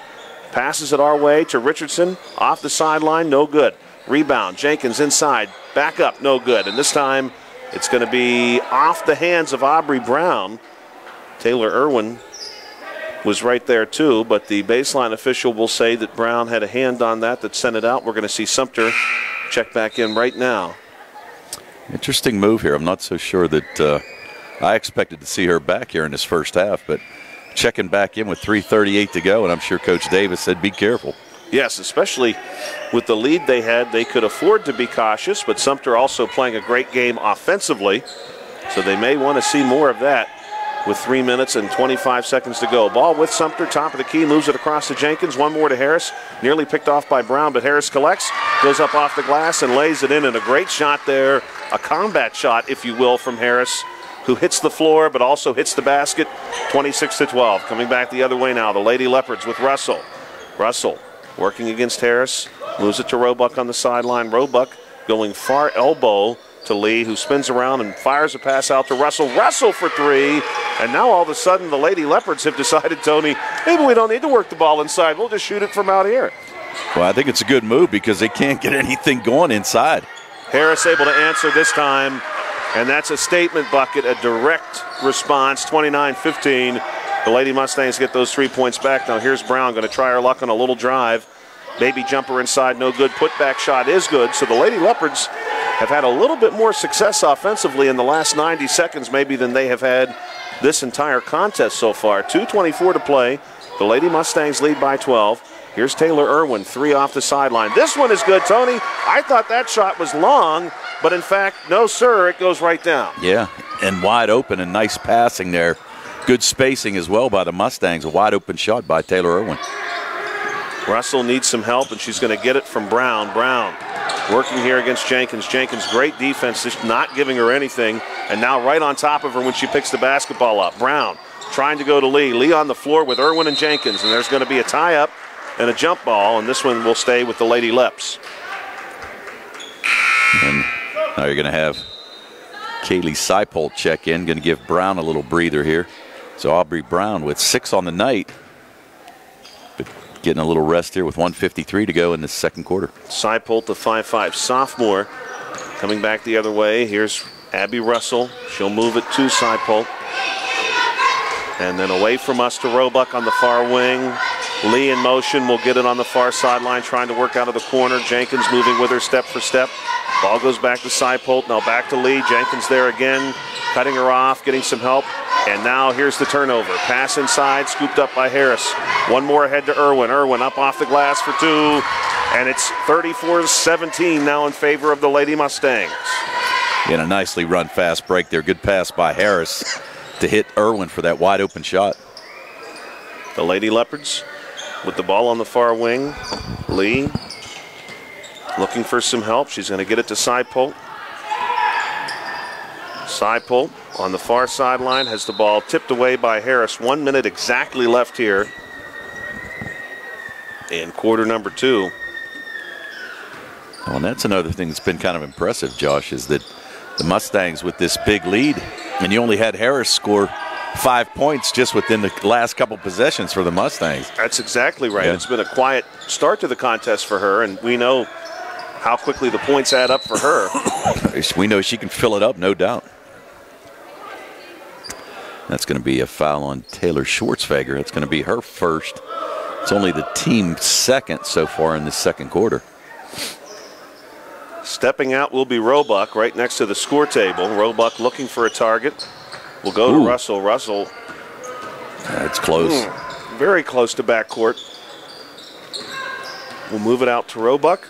passes it our way to Richardson. Off the sideline, no good. Rebound, Jenkins inside, back up, no good. And this time it's going to be off the hands of Aubrey Brown. Taylor Irwin was right there too, but the baseline official will say that Brown had a hand on that sent it out. We're going to see Sumter check back in right now. Interesting move here. I'm not so sure that I expected to see her back here in this first half, but checking back in with 3:38 to go, and I'm sure Coach Davis said be careful. Yes, especially with the lead they had, they could afford to be cautious, but Sumter also playing a great game offensively, so they may want to see more of that with 3 minutes and 25 seconds to go. Ball with Sumter, top of the key, moves it across to Jenkins. One more to Harris, nearly picked off by Brown, but Harris collects, goes up off the glass and lays it in, and a great shot there, a combat shot, if you will, from Harris, who hits the floor but also hits the basket. 26-12. Coming back the other way now, the Lady Leopards with Russell. Russell working against Harris. Moves it to Roebuck on the sideline. Roebuck going far elbow to Lee, who spins around and fires a pass out to Russell. Russell for three. And now all of a sudden the Lady Leopards have decided, Tony, maybe we don't need to work the ball inside. We'll just shoot it from out here. Well, I think it's a good move because they can't get anything going inside. Harris able to answer this time. And that's a statement bucket, a direct response, 29-15. The Lady Mustangs get those 3 points back. Now here's Brown going to try her luck on a little drive. Baby jumper inside, no good. Putback shot is good. So the Lady Leopards have had a little bit more success offensively in the last 90 seconds maybe than they have had this entire contest so far. 2:24 to play. The Lady Mustangs lead by 12. Here's Taylor Irwin, three off the sideline. This one is good, Tony. I thought that shot was long, but in fact, no, sir, it goes right down. Yeah, and wide open and nice passing there. Good spacing as well by the Mustangs. A wide open shot by Taylor Irwin. Russell needs some help, and she's going to get it from Brown. Brown working here against Jenkins. Jenkins, great defense, just not giving her anything. And now right on top of her when she picks the basketball up. Brown trying to go to Lee. Lee on the floor with Irwin and Jenkins. And there's going to be a tie-up and a jump ball, and this one will stay with the Lady Leps. And now you're going to have Kaylee Seipold check in, going to give Brown a little breather here. So Aubrey Brown with 6 on the night, but getting a little rest here with 1:53 to go in the second quarter. Seipold, the 5'5" sophomore, coming back the other way. Here's Abby Russell. She'll move it to Seipold. And then away from us to Roebuck on the far wing. Lee in motion will get it on the far sideline, trying to work out of the corner. Jenkins moving with her step for step. Ball goes back to Seipold. Now back to Lee. Jenkins there again, cutting her off, getting some help. And now here's the turnover. Pass inside, scooped up by Harris. One more ahead to Irwin. Irwin up off the glass for two. And it's 34-17 now in favor of the Lady Mustangs. And a nicely run fast break there. Good pass by Harris to hit Irwin for that wide open shot. The Lady Leopards with the ball on the far wing. Lee looking for some help. She's going to get it to Seipold. Seipold on the far sideline has the ball tipped away by Harris. 1 minute exactly left here in quarter number 2. Well, and that's another thing that's been kind of impressive, Josh, is that the Mustangs with this big lead, and you only had Harris score 5 points just within the last couple possessions for the Mustangs. That's exactly right. Yeah. It's been a quiet start to the contest for her, and we know how quickly the points add up for her. We know she can fill it up, no doubt. That's going to be a foul on Taylor Schwartzfeger. That's going to be her first. It's only the team's second so far in the second quarter. Stepping out will be Roebuck right next to the score table. Roebuck looking for a target. Will go to Russell. Russell. It's close. Very close to backcourt. We'll move it out to Roebuck.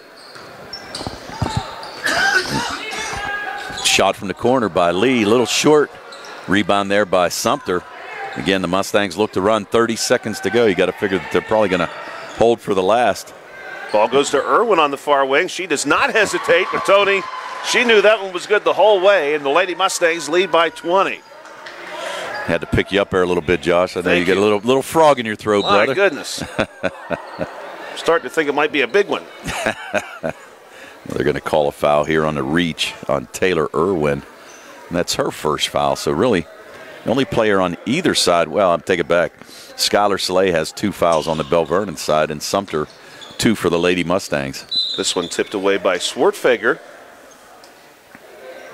Shot from the corner by Lee. A little short. Rebound there by Sumter. Again, the Mustangs look to run. 30 seconds to go. You got to figure that they're probably going to hold for the last. Ball goes to Irwin on the far wing. She does not hesitate, but Tony, she knew that one was good the whole way, and the Lady Mustangs lead by 20. Had to pick you up there a little bit, Josh. I know Thank you get a little frog in your throat, My brother. goodness. Starting to think it might be a big one. They're going to call a foul here on the reach on Taylor Irwin. And that's her first foul. So really, the only player on either side, well, I'll take it back. Skylar Saleh has 2 fouls on the Belle Vernon side, and Sumter 2 for the Lady Mustangs. This one tipped away by Swartfager.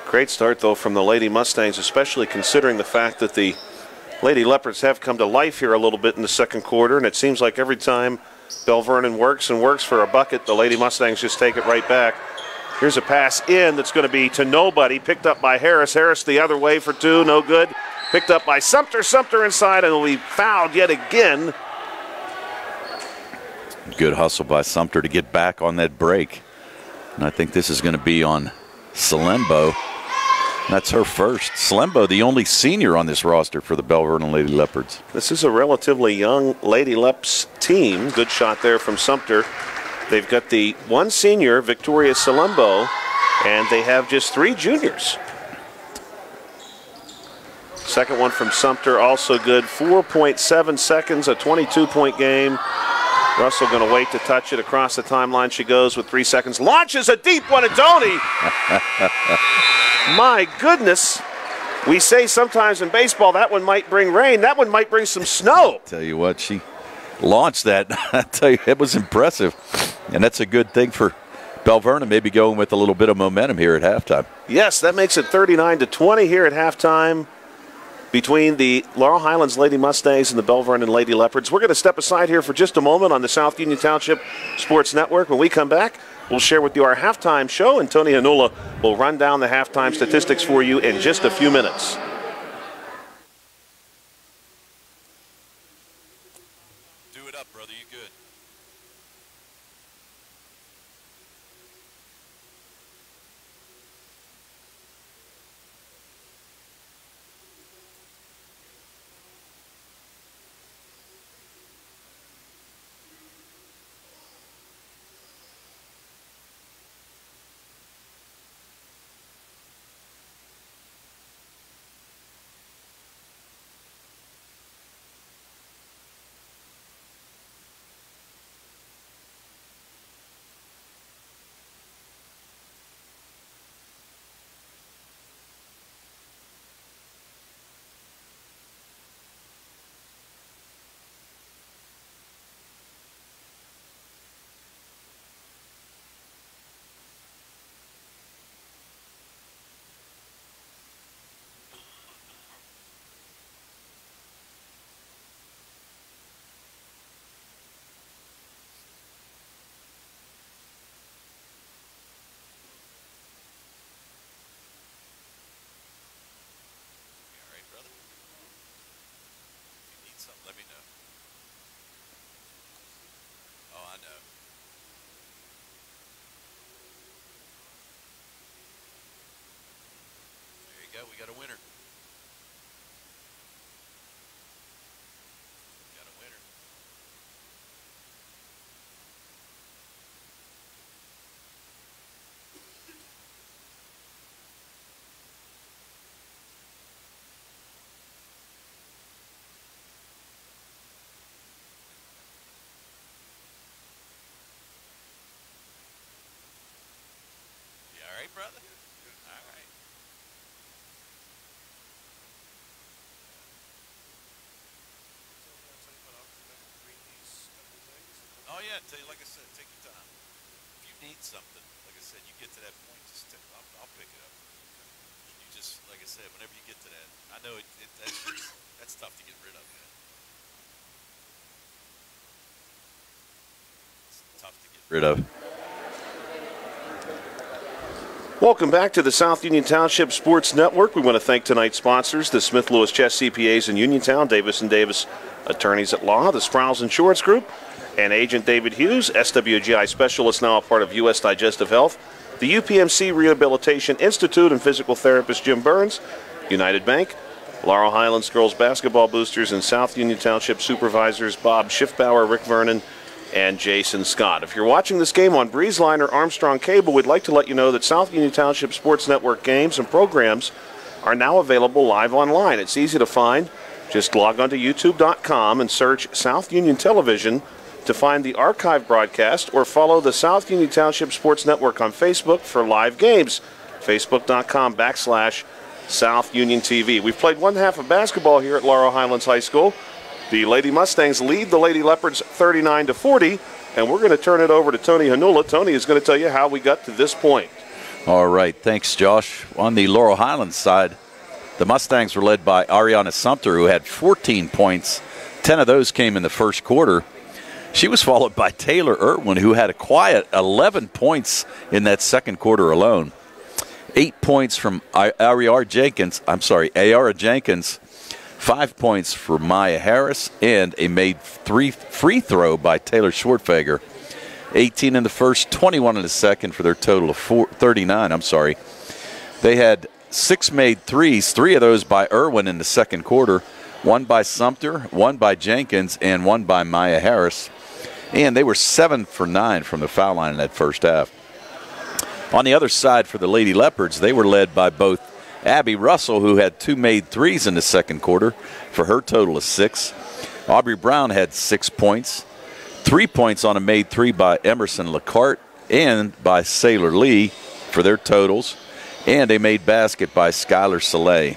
Great start, though, from the Lady Mustangs, especially considering the fact that the Lady Leopards have come to life here a little bit in the second quarter, and it seems like every time Belle Vernon works and works for a bucket, the Lady Mustangs just take it right back. Here's a pass in that's going to be to nobody, picked up by Harris. Harris the other way for 2, no good. Picked up by Sumter. Sumter inside, and will be fouled yet again. Good hustle by Sumter to get back on that break. And I think this is going to be on Salembo. That's her first. Salembo, the only senior on this roster for the Belle Vernon Lady Leopards. This is a relatively young Lady Leps team. Good shot there from Sumter. They've got the one senior, Victoria Salembo, and they have just 3 juniors. Second one from Sumter, also good. 4.7 seconds, a 22-point game. Russell going to wait to touch it. Across the timeline she goes with 3 seconds. Launches a deep one at Tony. My goodness. We say sometimes in baseball that one might bring rain. That one might bring some snow. Tell you what, she launched that. I tell you, it was impressive. And that's a good thing for Belle Vernon, maybe going with a little bit of momentum here at halftime. Yes, that makes it 39-20 here at halftime between the Laurel Highlands Lady Mustangs and the Belle Vernon Lady Leopards. We're going to step aside here for just a moment on the South Union Township Sports Network. When we come back, we'll share with you our halftime show, and Tony Hanula will run down the halftime statistics for you in just a few minutes. Do it up, brother. You good? Let me know. Oh, I know. There you go. We got a winner. Got a winner. All right, brother? All right. Oh, yeah, like I said, take your time. If you need something, like I said, you get to that point, just I'll pick it up. You just, like I said, whenever you get to that, I know that's tough to get rid of, man. It's tough to get rid of. Welcome back to the South Union Township Sports Network. We want to thank tonight's sponsors, the Smith Lewis Chess CPAs in Uniontown, Davis & Davis Attorneys at Law, the Sprouse Insurance Group, and Agent David Hughes, SWGI Specialist, now a part of U.S. Digestive Health, the UPMC Rehabilitation Institute and physical therapist Jim Burns, United Bank, Laurel Highlands Girls Basketball Boosters, and South Union Township Supervisors Bob Schiffbauer, Rick Vernon, and Jason Scott. If you're watching this game on Breezeline or Armstrong Cable, we'd like to let you know that South Union Township Sports Network games and programs are now available live online. It's easy to find. Just log on to youtube.com and search South Union Television to find the archive broadcast, or follow the South Union Township Sports Network on Facebook for live games. Facebook.com/South Union TV. We've played one half of basketball here at Laurel Highlands High School. The Lady Mustangs lead the Lady Leopards 39-40, and we're going to turn it over to Tony Hanula. Tony is going to tell you how we got to this point. All right, thanks, Josh. On the Laurel Highlands side, the Mustangs were led by Ariana Sumter, who had 14 points. 10 of those came in the first quarter. She was followed by Taylor Irwin, who had a quiet 11 points in that second quarter alone. 8 points from Ariara Jenkins. 5 points for Maya Harris, and a made free throw by Taylor Schwartfeger. 18 in the first, 21 in the second for their total of 39. They had 6 made threes, 3 of those by Irwin in the second quarter, 1 by Sumter, 1 by Jenkins, and 1 by Maya Harris. And they were 7 for 9 from the foul line in that first half. On the other side for the Lady Leopards, they were led by both Abby Russell, who had 2 made threes in the second quarter for her total of 6. Aubrey Brown had 6 points. 3 points on a made 3 by Emerson LaCarte and by Sailor Lee for their totals. And a made basket by Skylar Soleil.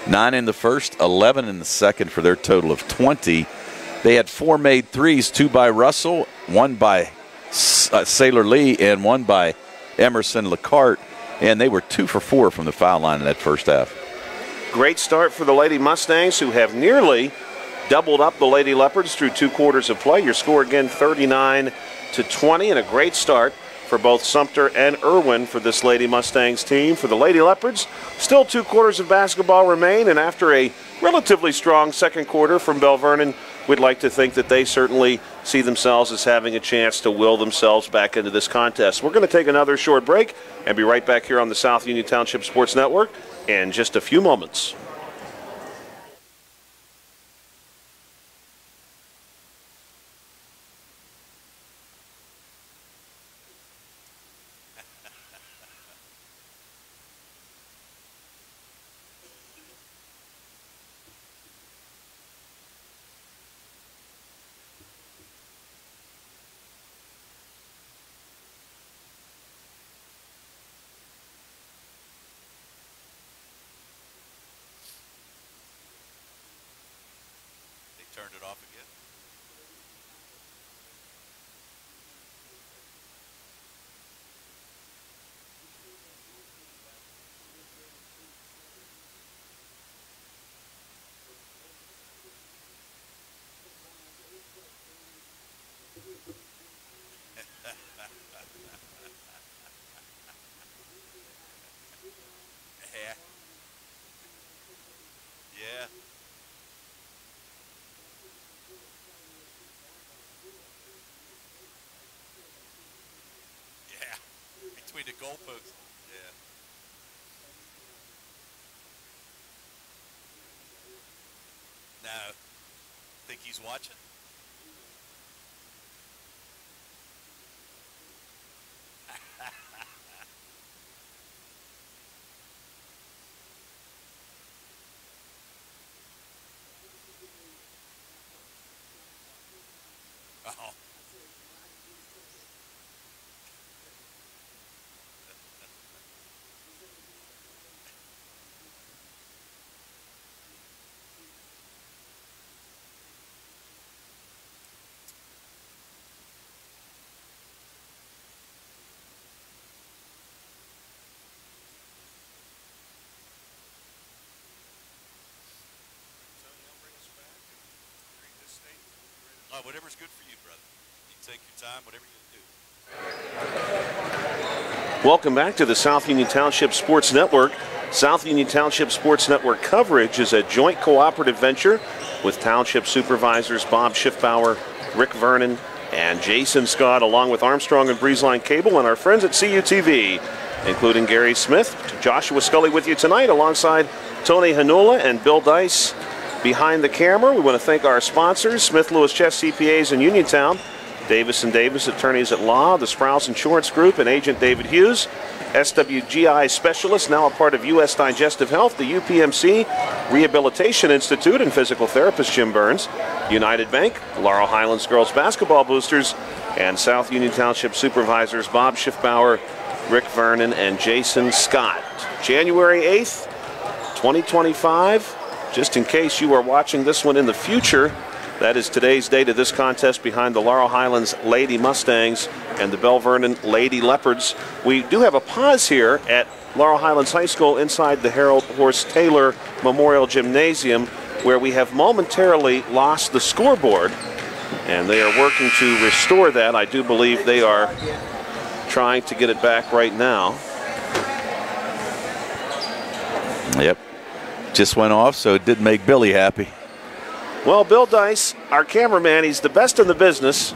9 in the first, 11 in the second for their total of 20. They had 4 made threes, 2 by Russell, 1 by Sailor Lee, and 1 by Emerson LaCarte. And they were 2 for 4 from the foul line in that first half. Great start for the Lady Mustangs, who have nearly doubled up the Lady Leopards through 2 quarters of play. Your score again 39-20, and a great start for both Sumter and Irwin for this Lady Mustangs team. For the Lady Leopards, still 2 quarters of basketball remain, and after a relatively strong second quarter from Belle Vernon, we'd like to think that they certainly see themselves as having a chance to will themselves back into this contest. We're going to take another short break and be right back here on the South Union Township Sports Network in just a few moments. Turned it off again. Yeah. Yeah. Yeah. Between the goalposts. Yeah. Now, think he's watching? Oh. Whatever's good for you, brother. You take your time, whatever you do. Welcome back to the South Union Township Sports Network. South Union Township Sports Network coverage is a joint cooperative venture with Township Supervisors Bob Schiffbauer, Rick Vernon, and Jason Scott, along with Armstrong and Breezeline Cable and our friends at CUTV, including Gary Smith, Joshua Scully with you tonight, alongside Tony Hanula and Bill Dice behind the camera. We want to thank our sponsors, Smith Lewis Chess CPAs in Uniontown, Davis & Davis Attorneys at Law, the Sprouse Insurance Group, and Agent David Hughes, SWGI Specialist, now a part of U.S. Digestive Health, the UPMC Rehabilitation Institute, and physical therapist Jim Burns, United Bank, Laurel Highlands Girls Basketball Boosters, and South Union Township Supervisors Bob Schiffbauer, Rick Vernon, and Jason Scott. January 8th, 2025. Just in case you are watching this one in the future, that is today's date of this contest behind the Laurel Highlands Lady Mustangs and the Belle Vernon Lady Leopards. We do have a pause here at Laurel Highlands High School inside the Harold Horst Taylor Memorial Gymnasium, where we have momentarily lost the scoreboard, and they are working to restore that. I do believe they are trying to get it back right now. Yep. Just went off, so it did make Billy happy. Well, Bill Dice, our cameraman, he's the best in the business,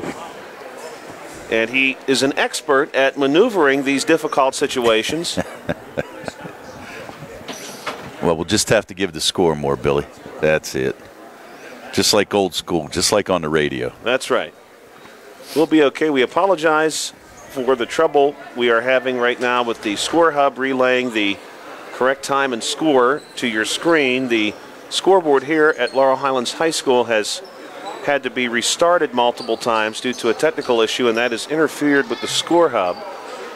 and he is an expert at maneuvering these difficult situations. Well, we'll just have to give the score more, Billy. That's it. Just like old school, just like on the radio. That's right. We'll be okay. We apologize for the trouble we are having right now with the score hub relaying the correct time and score to your screen. The scoreboard here at Laurel Highlands High School has had to be restarted multiple times due to a technical issue, and that has interfered with the score hub.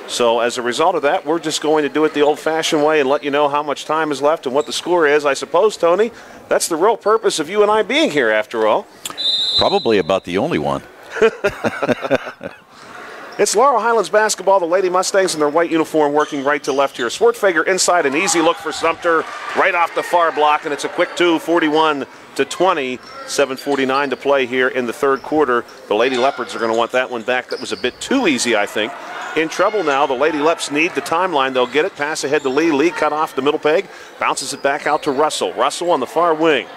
So as a result of that, we're just going to do it the old-fashioned way and let you know how much time is left and what the score is. I suppose, Tony, that's the real purpose of you and I being here after all. Probably about the only one. It's Laurel Highlands basketball. The Lady Mustangs in their white uniform working right to left here. Swartfager inside, an easy look for Sumter right off the far block, and it's a quick 2, 41-20. 7:49 to play here in the third quarter. The Lady Leopards are going to want that one back. That was a bit too easy, I think. In trouble now. The Lady Leps need the timeline. They'll get it. Pass ahead to Lee. Lee cut off the middle peg. Bounces it back out to Russell. Russell on the far wing.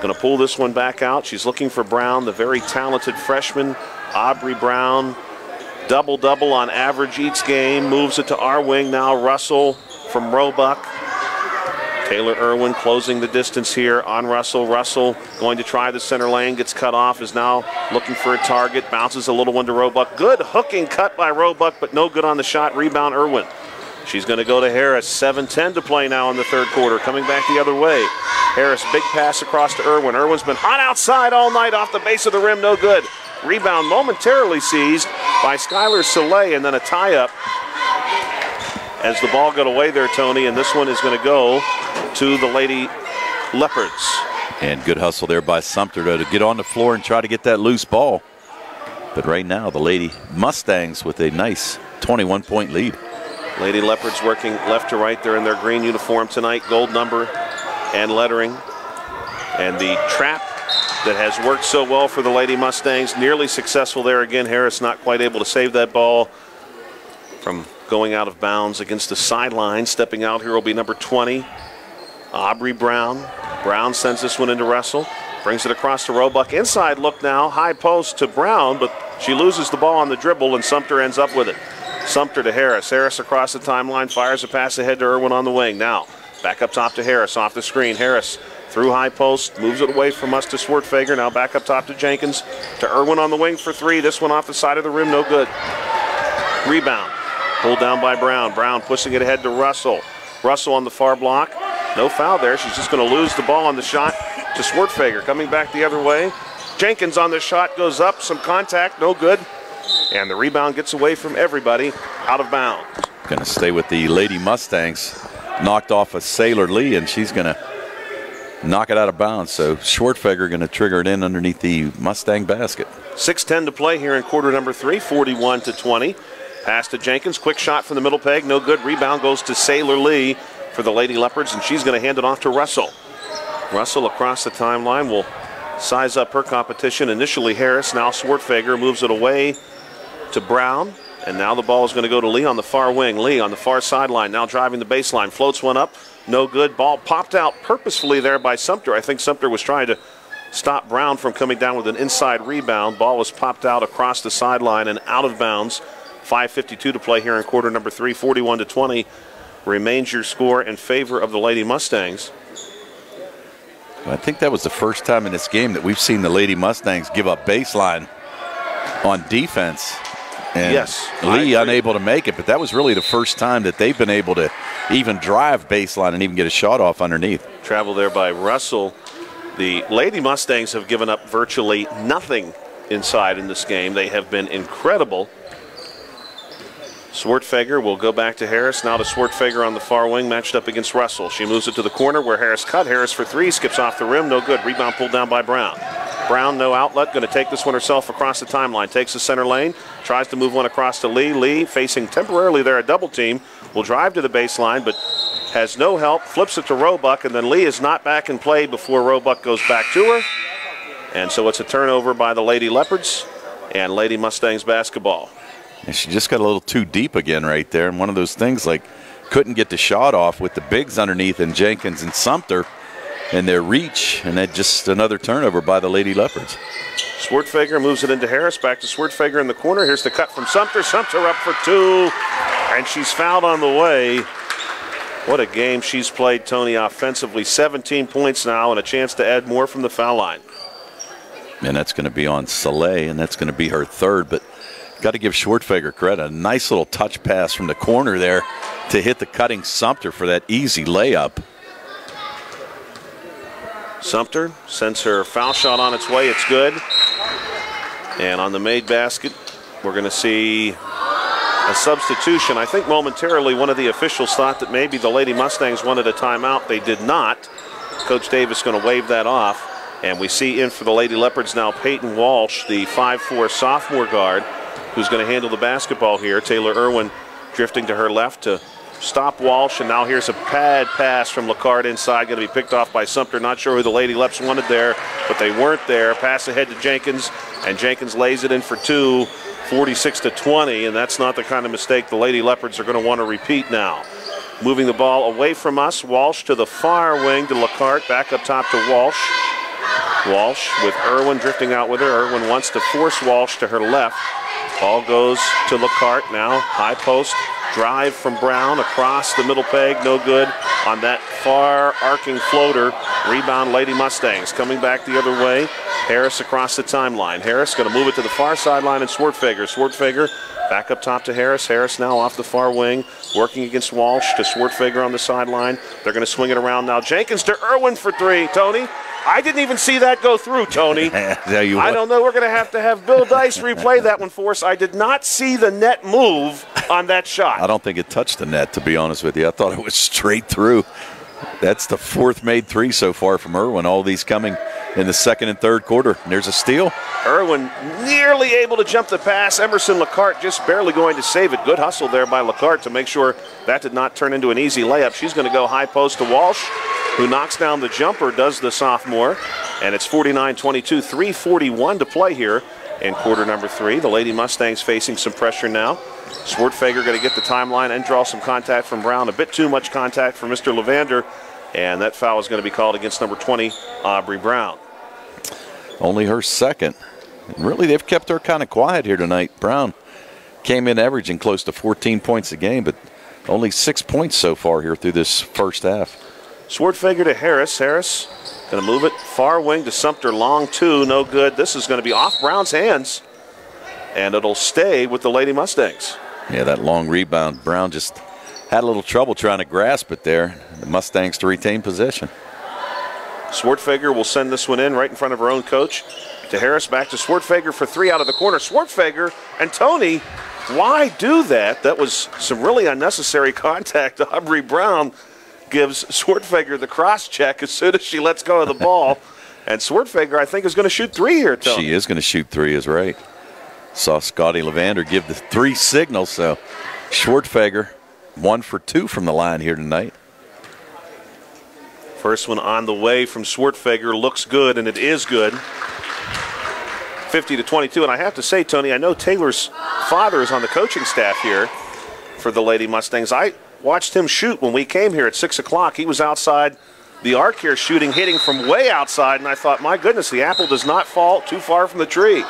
Going to pull this one back out. She's looking for Brown, the very talented freshman. Aubrey Brown. Double-double on average each game. Moves it to our wing now. Russell from Roebuck. Taylor Irwin closing the distance here on Russell. Russell going to try the center lane. Gets cut off. Is now looking for a target. Bounces a little one to Roebuck. Good hooking cut by Roebuck, but no good on the shot. Rebound Irwin. She's going to go to Harris. 7:10 to play now in the third quarter. Coming back the other way. Harris, big pass across to Irwin. Irwin's been hot outside all night off the base of the rim. No good. Rebound momentarily seized by Skylar Soleil, and then a tie-up as the ball got away there, Tony, and this one is going to go to the Lady Leopards. And good hustle there by Sumter to get on the floor and try to get that loose ball. But right now, the Lady Mustangs with a nice 21-point lead. Lady Leopards working left to right. They're in their green uniform tonight, gold number and lettering. And the trap that has worked so well for the Lady Mustangs, nearly successful there again. Harris not quite able to save that ball from going out of bounds against the sideline. Stepping out here will be number 20, Aubrey Brown. Brown sends this one into Russell. Brings it across to Roebuck. Inside look now, high post to Brown, but she loses the ball on the dribble, and Sumter ends up with it. Sumter to Harris. Harris across the timeline, fires a pass ahead to Irwin on the wing. Now, back up top to Harris, off the screen. Harris through high post, moves it away from us to Swartfager. Now back up top to Jenkins, to Irwin on the wing for three. This one off the side of the rim, no good. Rebound, pulled down by Brown. Brown pushing it ahead to Russell. Russell on the far block. No foul there. She's just going to lose the ball on the shot to Swartfager. Coming back the other way. Jenkins on the shot, goes up, some contact, no good. And the rebound gets away from everybody, out of bounds. Going to stay with the Lady Mustangs. Knocked off of Sailor Lee, and she's going to knock it out of bounds. So Swartfager going to trigger it in underneath the Mustang basket. 6:10 to play here in quarter number 3, 41-20. Pass to Jenkins, quick shot from the middle peg, no good. Rebound goes to Sailor Lee for the Lady Leopards, and she's going to hand it off to Russell. Russell across the timeline will size up her competition. Initially Harris, now Swartfager moves it away to Brown, and now the ball is going to go to Lee on the far wing. Lee on the far sideline, now driving the baseline, floats one up, no good. Ball popped out purposefully there by Sumter. I think Sumter was trying to stop Brown from coming down with an inside rebound. Ball was popped out across the sideline and out of bounds. 5:52 to play here in quarter number 3, 41-20. Remains your score in favor of the Lady Mustangs. I think that was the first time in this game that we've seen the Lady Mustangs give up baseline on defense. And yes, Lee unable to make it, but that was really the first time that they've been able to even drive baseline and even get a shot off underneath. Travel there by Russell. The Lady Mustangs have given up virtually nothing inside in this game. They have been incredible. Swartfager will go back to Harris. Now to Swartfager on the far wing, matched up against Russell. She moves it to the corner where Harris cut. Harris for three, skips off the rim, no good. Rebound pulled down by Brown. Brown, no outlet, going to take this one herself across the timeline. Takes the center lane, tries to move one across to Lee. Lee, facing temporarily there a double team, will drive to the baseline, but has no help. Flips it to Roebuck, and then Lee is not back in play before Roebuck goes back to her. And so it's a turnover by the Lady Leopards and Lady Mustangs basketball. And she just got a little too deep again right there. And one of those things like couldn't get the shot off with the bigs underneath and Jenkins and Sumter and their reach. And that just another turnover by the Lady Leopards. Swartfager moves it into Harris. Back to Swartfager in the corner. Here's the cut from Sumter. Sumter up for two. And she's fouled on the way. What a game she's played, Tony, offensively. 17 points now and a chance to add more from the foul line. And that's going to be on Soleil, and that's going to be her third. But got to give Swartfager credit. A nice little touch pass from the corner there to hit the cutting Sumter for that easy layup. Sumter sends her foul shot on its way. It's good. And on the made basket, we're going to see a substitution. I think momentarily one of the officials thought that maybe the Lady Mustangs wanted a timeout. They did not. Coach Davis going to wave that off. And we see in for the Lady Leopards now Peyton Walsh, the 5'4" sophomore guard, who's going to handle the basketball here. Taylor Irwin drifting to her left to stop Walsh, and now here's a pad pass from Lacard inside, going to be picked off by Sumter. Not sure who the Lady Leps wanted there, but they weren't there. Pass ahead to Jenkins, and Jenkins lays it in for two, 46-20, and that's not the kind of mistake the Lady Leopards are going to want to repeat now. Moving the ball away from us, Walsh to the far wing to Lacard, back up top to Walsh. Walsh with Irwin drifting out with her. Irwin wants to force Walsh to her left. Ball goes to Lacart now. High post drive from Brown across the middle peg. No good on that far arcing floater. Rebound Lady Mustangs. Coming back the other way. Harris across the timeline. Harris going to move it to the far sideline and Swartfager. Swartfager back up top to Harris. Harris now off the far wing. Working against Walsh to Swartfager on the sideline. They're going to swing it around now. Jenkins to Irwin for three. Tony? I didn't even see that go through, Tony. I don't know. We're going to have Bill Dice replay that one for us. I did not see the net move on that shot. I don't think it touched the net, to be honest with you. I thought it was straight through. That's the fourth made three so far from Irwin. All these coming in the second and third quarter. And there's a steal. Irwin nearly able to jump the pass. Emerson Lacart just barely going to save it. Good hustle there by Lacart to make sure that did not turn into an easy layup. She's going to go high post to Walsh, who knocks down the jumper, does the sophomore. And it's 49-22, 3:41 to play here in quarter number three. The Lady Mustangs facing some pressure now. Swartfager going to get the timeline and draw some contact from Brown. A bit too much contact for Mr. Levander. And that foul is going to be called against number 20, Aubrey Brown. Only her second. Really, they've kept her kind of quiet here tonight. Brown came in averaging close to 14 points a game, but only 6 points so far here through this first half. Swartfager to Harris. Harris going to move it far wing to Sumter. Long two, no good. This is going to be off Brown's hands, and it'll stay with the Lady Mustangs. Yeah, that long rebound. Brown just had a little trouble trying to grasp it there. The Mustangs to retain possession. Swartfager will send this one in right in front of her own coach. To Harris, back to Swartfager for three out of the corner. Swartfager and Tony, why do that? That was some really unnecessary contact. Aubrey Brown gives Swartfager the cross check as soon as she lets go of the ball. And Swartfager, I think, is going to shoot three here, Tony. She is going to shoot three, is right. Saw Scotty Levander give the three signal, so Swartfager 1 for 2 from the line here tonight. First one on the way from Swartfager. Looks good, and it is good. 50-22. And I have to say, Tony, I know Taylor's father is on the coaching staff here for the Lady Mustangs. I watched him shoot when we came here at 6 o'clock. He was outside the arc here shooting, hitting from way outside, and I thought, my goodness, the apple does not fall too far from the tree.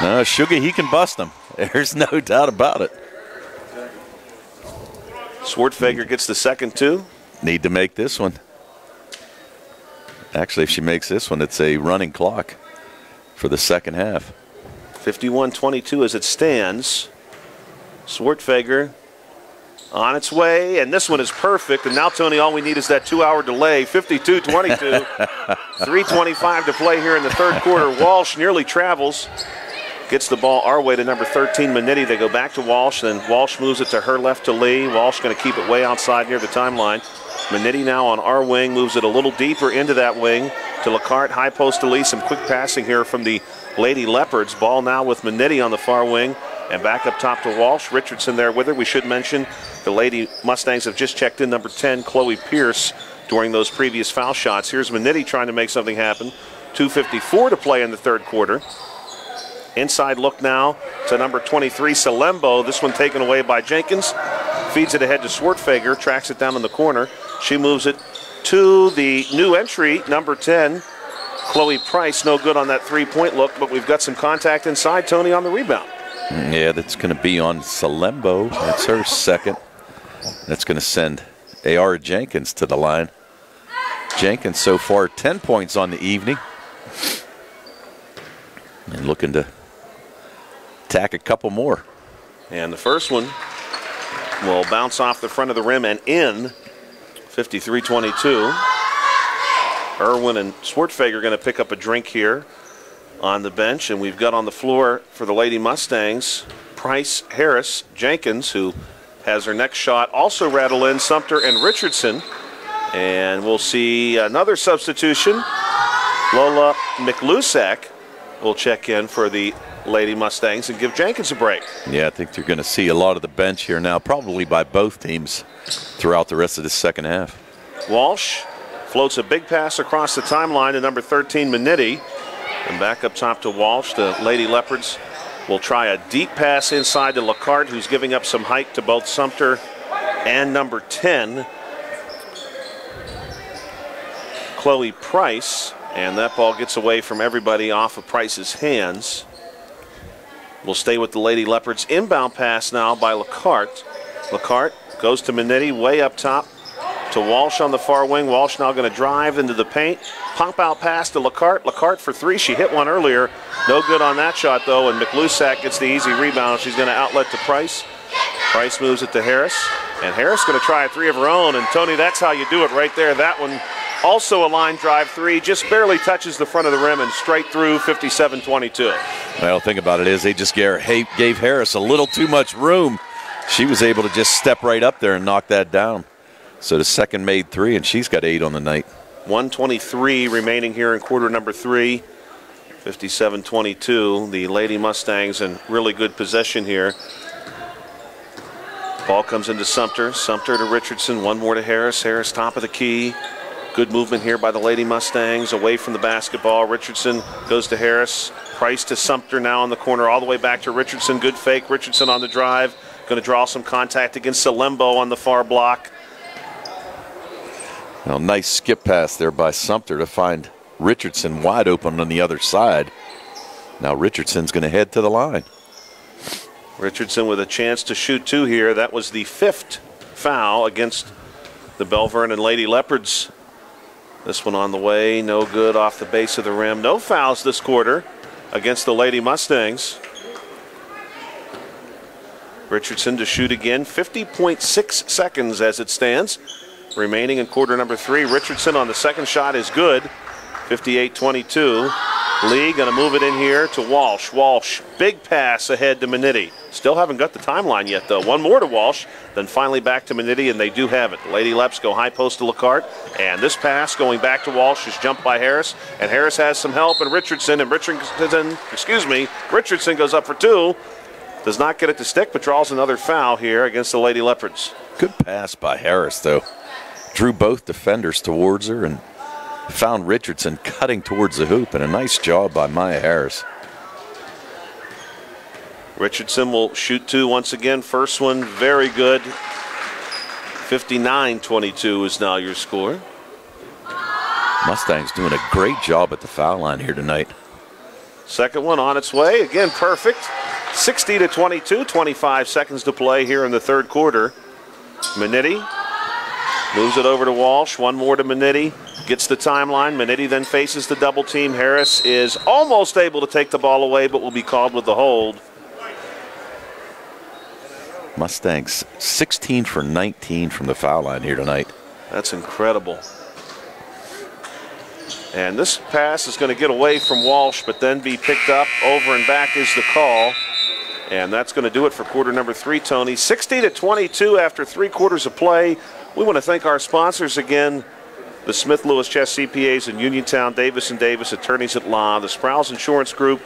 No, Sugar, he can bust them. There's no doubt about it. Swartfager gets the second two. Need to make this one. Actually, if she makes this one, it's a running clock for the second half. 51-22 as it stands. Swartfager on its way, and this one is perfect. And now, Tony, all we need is that 2-hour delay. 52-22. 3:25 to play here in the third quarter. Walsh nearly travels. Gets the ball our way to number 13, Manetti. They go back to Walsh, then Walsh moves it to her left to Lee. Walsh going to keep it way outside near the timeline. Manetti now on our wing, moves it a little deeper into that wing to Lacart. High post to Lee. Some quick passing here from the Lady Leopards. Ball now with Manetti on the far wing. And back up top to Walsh. Richardson there with her. We should mention the Lady Mustangs have just checked in number 10, Chloe Pierce, during those previous foul shots. Here's Manetti trying to make something happen. 2:54 to play in the third quarter. Inside look now to number 23, Salembo. This one taken away by Jenkins. Feeds it ahead to Swartfager. Tracks it down in the corner. She moves it to the new entry, number 10, Chloe Price. No good on that three-point look, but we've got some contact inside, Tony, on the rebound. Yeah, that's going to be on Salembo. That's her second. That's going to send A.R. Jenkins to the line. Jenkins so far 10 points on the evening. And looking to tack a couple more. And the first one will bounce off the front of the rim and in. 53-22. Irwin and Swartfeg are going to pick up a drink here on the bench, and we've got on the floor for the Lady Mustangs Price, Harris, Jenkins, who has her next shot also rattle in, Sumter and Richardson. And we'll see another substitution. Lola McLusack will check in for the Lady Mustangs and give Jenkins a break. Yeah, I think you're going to see a lot of the bench here now, probably by both teams throughout the rest of the second half. Walsh floats a big pass across the timeline to number 13, Manetti. And back up top to Walsh. The Lady Leopards will try a deep pass inside to Lacarte, who's giving up some height to both Sumter and number 10, Chloe Price. And that ball gets away from everybody off of Price's hands. We'll stay with the Lady Leopards. Inbound pass now by Lacarte. Lacarte goes to Manetti way up top to Walsh on the far wing. Walsh now going to drive into the paint. Pop out pass to Lacarte. Lacarte for three. She hit one earlier. No good on that shot, though, and McLusack gets the easy rebound. She's going to outlet to Price. Price moves it to Harris, and Harris going to try a three of her own. And, Tony, that's how you do it right there. That one also a line drive three, just barely touches the front of the rim and straight through. 57-22. Well, the thing about it is they just gave Harris a little too much room. She was able to just step right up there and knock that down. So the second made three, and she's got 8 on the night. 1:23 remaining here in quarter number 3. 57-22. The Lady Mustangs in really good possession here. Ball comes into Sumter. Sumter to Richardson. One more to Harris. Harris top of the key. Good movement here by the Lady Mustangs away from the basketball. Richardson goes to Harris. Price to Sumter now in the corner all the way back to Richardson. Good fake. Richardson on the drive. Going to draw some contact against Salembo on the far block. Well, nice skip pass there by Sumter to find Richardson wide open on the other side. Now Richardson's going to head to the line. Richardson with a chance to shoot 2 here. That was the 5th foul against the Belle Vernon Lady Leopards. This one on the way, no good off the base of the rim. No fouls this quarter against the Lady Mustangs. Richardson to shoot again. 50.6 seconds as it stands. Remaining in quarter number 3. Richardson on the second shot is good. 58-22. Lee going to move it in here to Walsh. Walsh, big pass ahead to Manetti. Still haven't got the timeline yet, though. One more to Walsh, then finally back to Manetti, and they do have it. Lady Leps go high post to Lacarte, and this pass going back to Walsh is jumped by Harris, and Harris has some help, and Richardson goes up for 2. Does not get it to stick, but draws another foul here against the Lady Leopards. Good pass by Harris, though. Drew both defenders towards her and found Richardson cutting towards the hoop, and a nice job by Maya Harris. Richardson will shoot 2 once again. First one, very good. 59-22 is now your score. Mustangs doing a great job at the foul line here tonight. Second one on its way. Again, perfect. 60-22, 25 seconds to play here in the third quarter. Manetti moves it over to Walsh. One more to Manetti. Gets the timeline. Manetti then faces the double team. Harris is almost able to take the ball away, but will be called with the hold. Mustangs 16 for 19 from the foul line here tonight. That's incredible. And this pass is going to get away from Walsh, but then be picked up. Over and back is the call. And that's going to do it for quarter number 3, Tony. 60-22 after 3 quarters of play. We want to thank our sponsors again. The Smith Lewis Chess CPAs in Uniontown, Davis & Davis, attorneys at law, the Sprouse Insurance Group,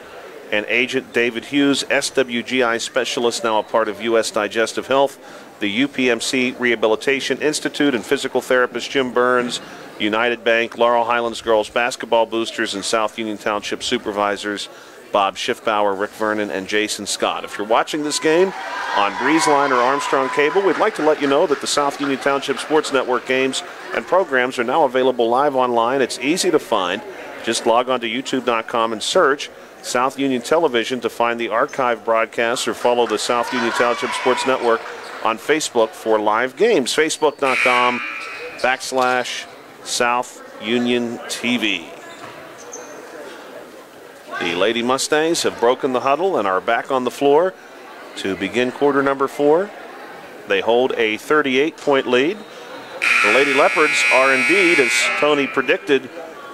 and agent David Hughes, SWGI specialist, now a part of U.S. Digestive Health, the UPMC Rehabilitation Institute, and physical therapist Jim Burns, United Bank, Laurel Highlands Girls Basketball Boosters, and South Union Township Supervisors Bob Schiffbauer, Rick Vernon, and Jason Scott. If you're watching this game on Breezeline or Armstrong Cable, we'd like to let you know that the South Union Township Sports Network games and programs are now available live online. It's easy to find. Just log on to youtube.com and search South Union Television to find the archive broadcasts, or follow the South Union Township Sports Network on Facebook for live games. Facebook.com/South Union TV. The Lady Mustangs have broken the huddle and are back on the floor to begin quarter number 4. They hold a 38-point lead. The Lady Leopards are indeed, as Tony predicted,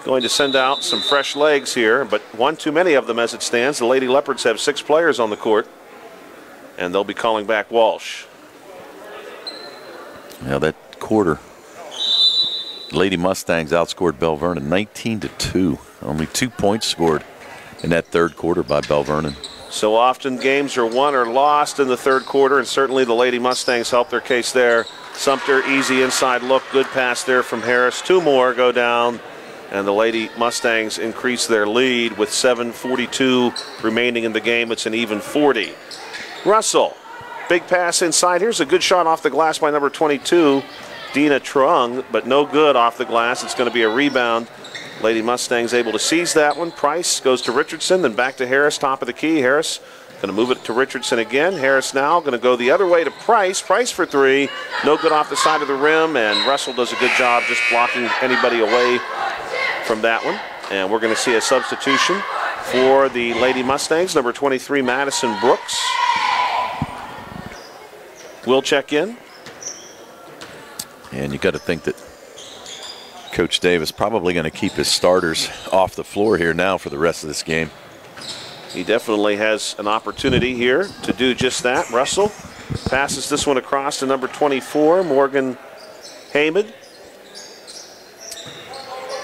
going to send out some fresh legs here, but one too many of them as it stands. The Lady Leopards have 6 players on the court, and they'll be calling back Walsh. Now that quarter, Lady Mustangs outscored Belle Vernon 19-2. Only 2 points scored in that third quarter by Belle Vernon. So often games are won or lost in the third quarter, and certainly the Lady Mustangs helped their case there. Sumter, easy inside look, good pass there from Harris. 2 more go down, and the Lady Mustangs increase their lead with 7:42 remaining in the game. It's an even 40. Russell, big pass inside. Here's a good shot off the glass by number 22, Dina Trung, but no good off the glass. It's going to be a rebound. Lady Mustangs able to seize that one. Price goes to Richardson, then back to Harris, top of the key. Harris going to move it to Richardson again. Harris now going to go the other way to Price. Price for 3. No good off the side of the rim, and Russell does a good job just blocking anybody away from that one. And we're going to see a substitution for the Lady Mustangs. Number 23, Madison Brooks, will check in. And you got to think that Coach Davis probably going to keep his starters off the floor here now for the rest of this game. He definitely has an opportunity here to do just that. Russell passes this one across to number 24, Morgan Hamid.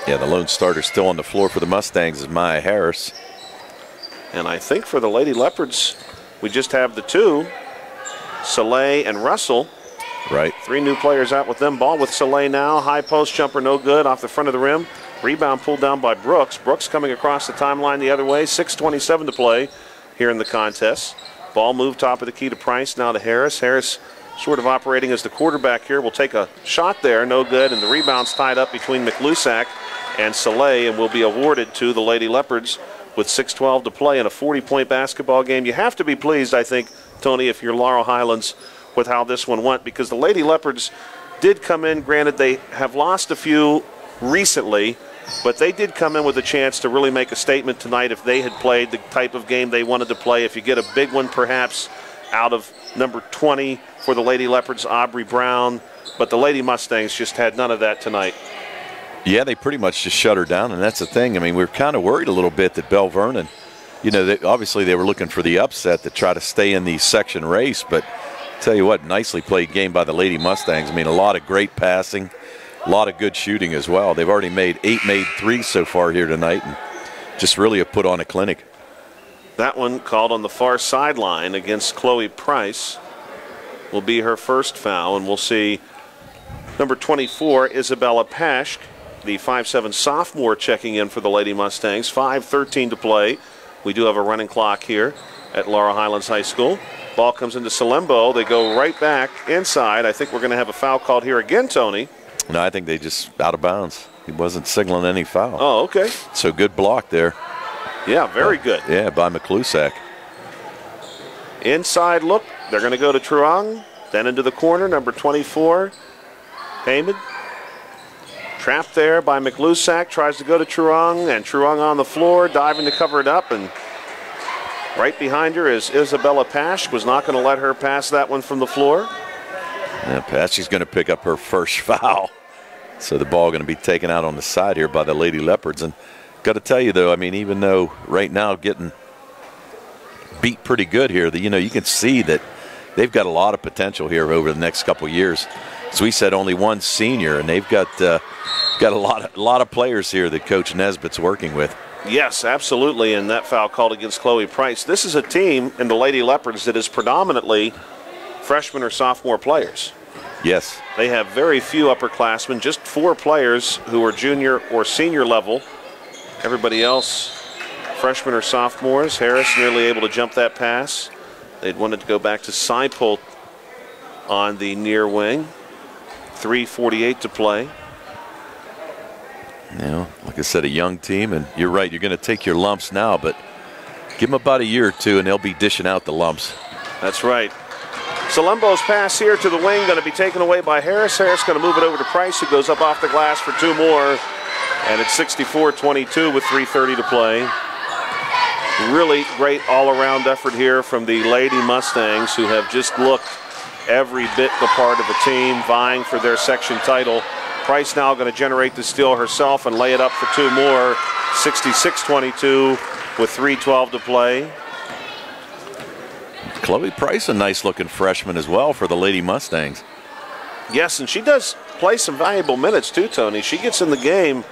Yeah, the lone starter still on the floor for the Mustangs is Maya Harris. And I think for the Lady Leopards, we just have the 2, Soleil and Russell. Right. 3 new players out with them. Ball with Soleil now. High post jumper, no good, off the front of the rim. Rebound pulled down by Brooks. Brooks coming across the timeline the other way. 6:27 to play here in the contest. Ball moved top of the key to Price, now to Harris. Harris sort of operating as the quarterback here. Will take a shot there, no good, and the rebound's tied up between McLusack and Soleil and will be awarded to the Lady Leopards with 6:12 to play in a 40-point basketball game. You have to be pleased, I think, Tony, if you're Laurel Highlands, with how this one went, because the Lady Leopards did come in. Granted, they have lost a few recently, but they did come in with a chance to really make a statement tonight if they had played the type of game they wanted to play. If you get a big one, perhaps, out of number 20 for the Lady Leopards, Aubrey Brown, but the Lady Mustangs just had none of that tonight. Yeah, they pretty much just shut her down, and that's the thing. I mean, we were kind of worried a little bit that Belle Vernon, you know, obviously they were looking for the upset to try to stay in the section race, but tell you what, nicely played game by the Lady Mustangs. I mean, a lot of great passing, a lot of good shooting as well. They've already made 8 made threes so far here tonight, and just really have put on a clinic. That one called on the far sideline against Chloe Price will be her first foul, and we'll see number 24, Isabella Paschk, the 5'7" sophomore, checking in for the Lady Mustangs. 5:13 to play. We do have a running clock here at Laurel Highlands High School. Ball comes into Salembo. They go right back inside. I think we're going to have a foul called here again, Tony. No, I think they just out of bounds. He wasn't signaling any foul. Oh, okay. So good block there. Yeah, very good. Yeah, by McLusack. Inside look. They're going to go to Truong. Then into the corner, number 24, Hamid. Trapped there by McLusack. Tries to go to Truong, and Truong on the floor, diving to cover it up, and right behind her is Isabella Paschk. Was not going to let her pass that one from the floor. Yeah, Paschk's going to pick up her first foul. So the ball going to be taken out on the side here by the Lady Leopards. And got to tell you, though, I mean, even though right now getting beat pretty good here, you know, you can see that they've got a lot of potential here over the next couple years. As we said, only one senior, and they've got a lot of players here that Coach Nesbitt's working with. Yes, absolutely, and that foul called against Chloe Price. This is a team in the Lady Leopards that is predominantly freshman or sophomore players. Yes. They have very few upperclassmen, just 4 players who are junior or senior level. Everybody else, freshmen or sophomores. Harris nearly able to jump that pass. They'd wanted to go back to Seipold on the near wing. 3:48 to play. You know, like I said, a young team, and you're right, you're going to take your lumps now, but give them about a year or two, and they'll be dishing out the lumps. That's right. Salembo's pass here to the wing going to be taken away by Harris. Harris going to move it over to Price, who goes up off the glass for 2 more, and it's 64-22 with 3:30 to play. Really great all-around effort here from the Lady Mustangs, who have just looked every bit the part of a team vying for their section title. Price now going to generate the steal herself and lay it up for two more. 66-22 with 3:12 to play. Chloe Price, a nice-looking freshman as well for the Lady Mustangs. Yes, and she does play some valuable minutes too, Tony. She gets in the game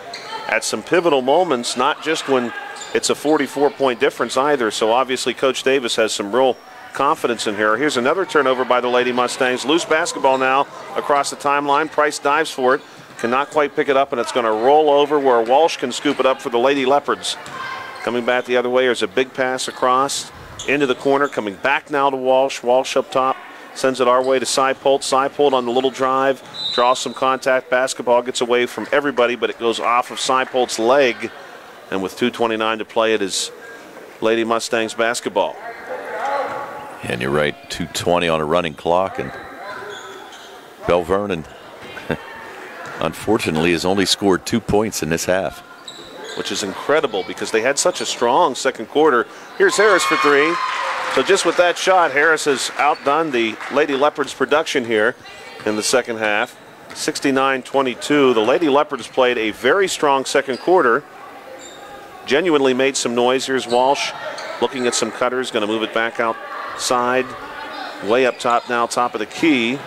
at some pivotal moments, not just when it's a 44-point difference either. So obviously Coach Davis has some real confidence in her. Here's another turnover by the Lady Mustangs. Loose basketball now across the timeline. Price dives for it. Cannot quite pick it up, and it's going to roll over where Walsh can scoop it up for the Lady Leopards. Coming back the other way, there's a big pass across into the corner. Coming back now to Walsh. Walsh up top. Sends it our way to Seipolt. Seipolt on the little drive. Draws some contact. Basketball gets away from everybody, but it goes off of Seipolt's leg. And with 2:29 to play, it is Lady Mustangs basketball. And you're right, 2:20 on a running clock. And Belle Vernon, unfortunately, has only scored 2 points in this half. Which is incredible because they had such a strong second quarter. Here's Harris for three. So just with that shot, Harris has outdone the Lady Leopards production here in the second half. 69-22. The Lady Leopards played a very strong second quarter. Genuinely made some noise. Here's Walsh looking at some cutters. Going to move it back outside. Way up top now, top of the key.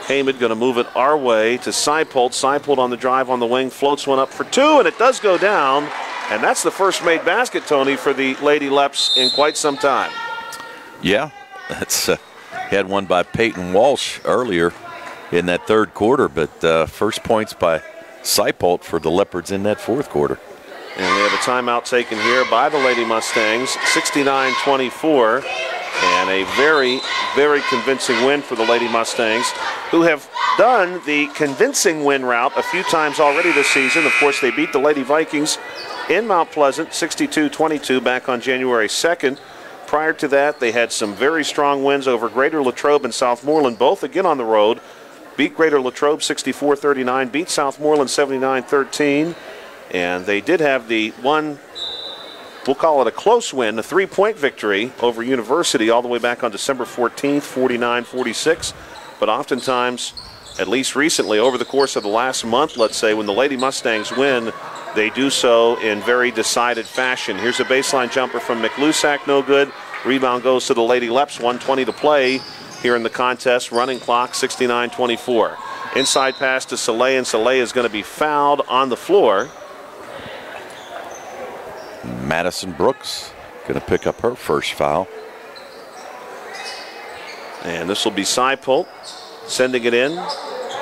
Hamid going to move it our way to Seipolt. Seipolt on the drive on the wing. Floats one up for two, and it does go down. And that's the first made basket, Tony, for the Lady Leps in quite some time. Yeah, that's had one by Peyton Walsh earlier in that third quarter, but first points by Seipolt for the Leopards in that fourth quarter. And we have a timeout taken here by the Lady Mustangs, 69-24, and a very, very convincing win for the Lady Mustangs, who have done the convincing win route a few times already this season. Of course, they beat the Lady Vikings in Mount Pleasant, 62-22, back on January 2nd. Prior to that, they had some very strong wins over Greater Latrobe and Southmoreland, both again on the road. Beat Greater Latrobe 64-39, beat Southmoreland 79-13. And they did have the one, we'll call it a close win, a 3-point victory over University all the way back on December 14th, 49-46. But oftentimes, at least recently, over the course of the last month, let's say, when the Lady Mustangs win, they do so in very decided fashion. Here's a baseline jumper from McLusack, no good. Rebound goes to the Lady Leps, 1:20 to play here in the contest. Running clock, 69-24. Inside pass to Soleil, and Soleil is going to be fouled on the floor. Madison Brooks going to pick up her first foul. And this will be Seipolt sending it in.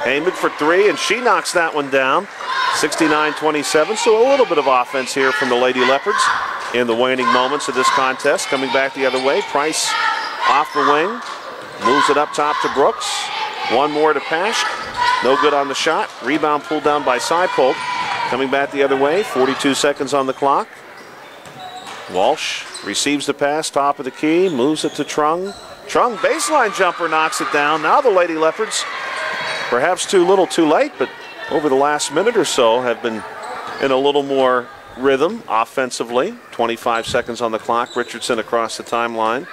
Hamid for three, and she knocks that one down. 69-27, so a little bit of offense here from the Lady Leopards in the waning moments of this contest. Coming back the other way, Price off the wing, moves it up top to Brooks. One more to Pash, no good on the shot. Rebound pulled down by Seipolt. Coming back the other way, 42 seconds on the clock. Walsh receives the pass, top of the key, moves it to Trung. Trung, baseline jumper, knocks it down. Now the Lady Leopards, perhaps too little too late, but over the last minute or so have been in a little more rhythm offensively. 25 seconds on the clock. Richardson across the timeline.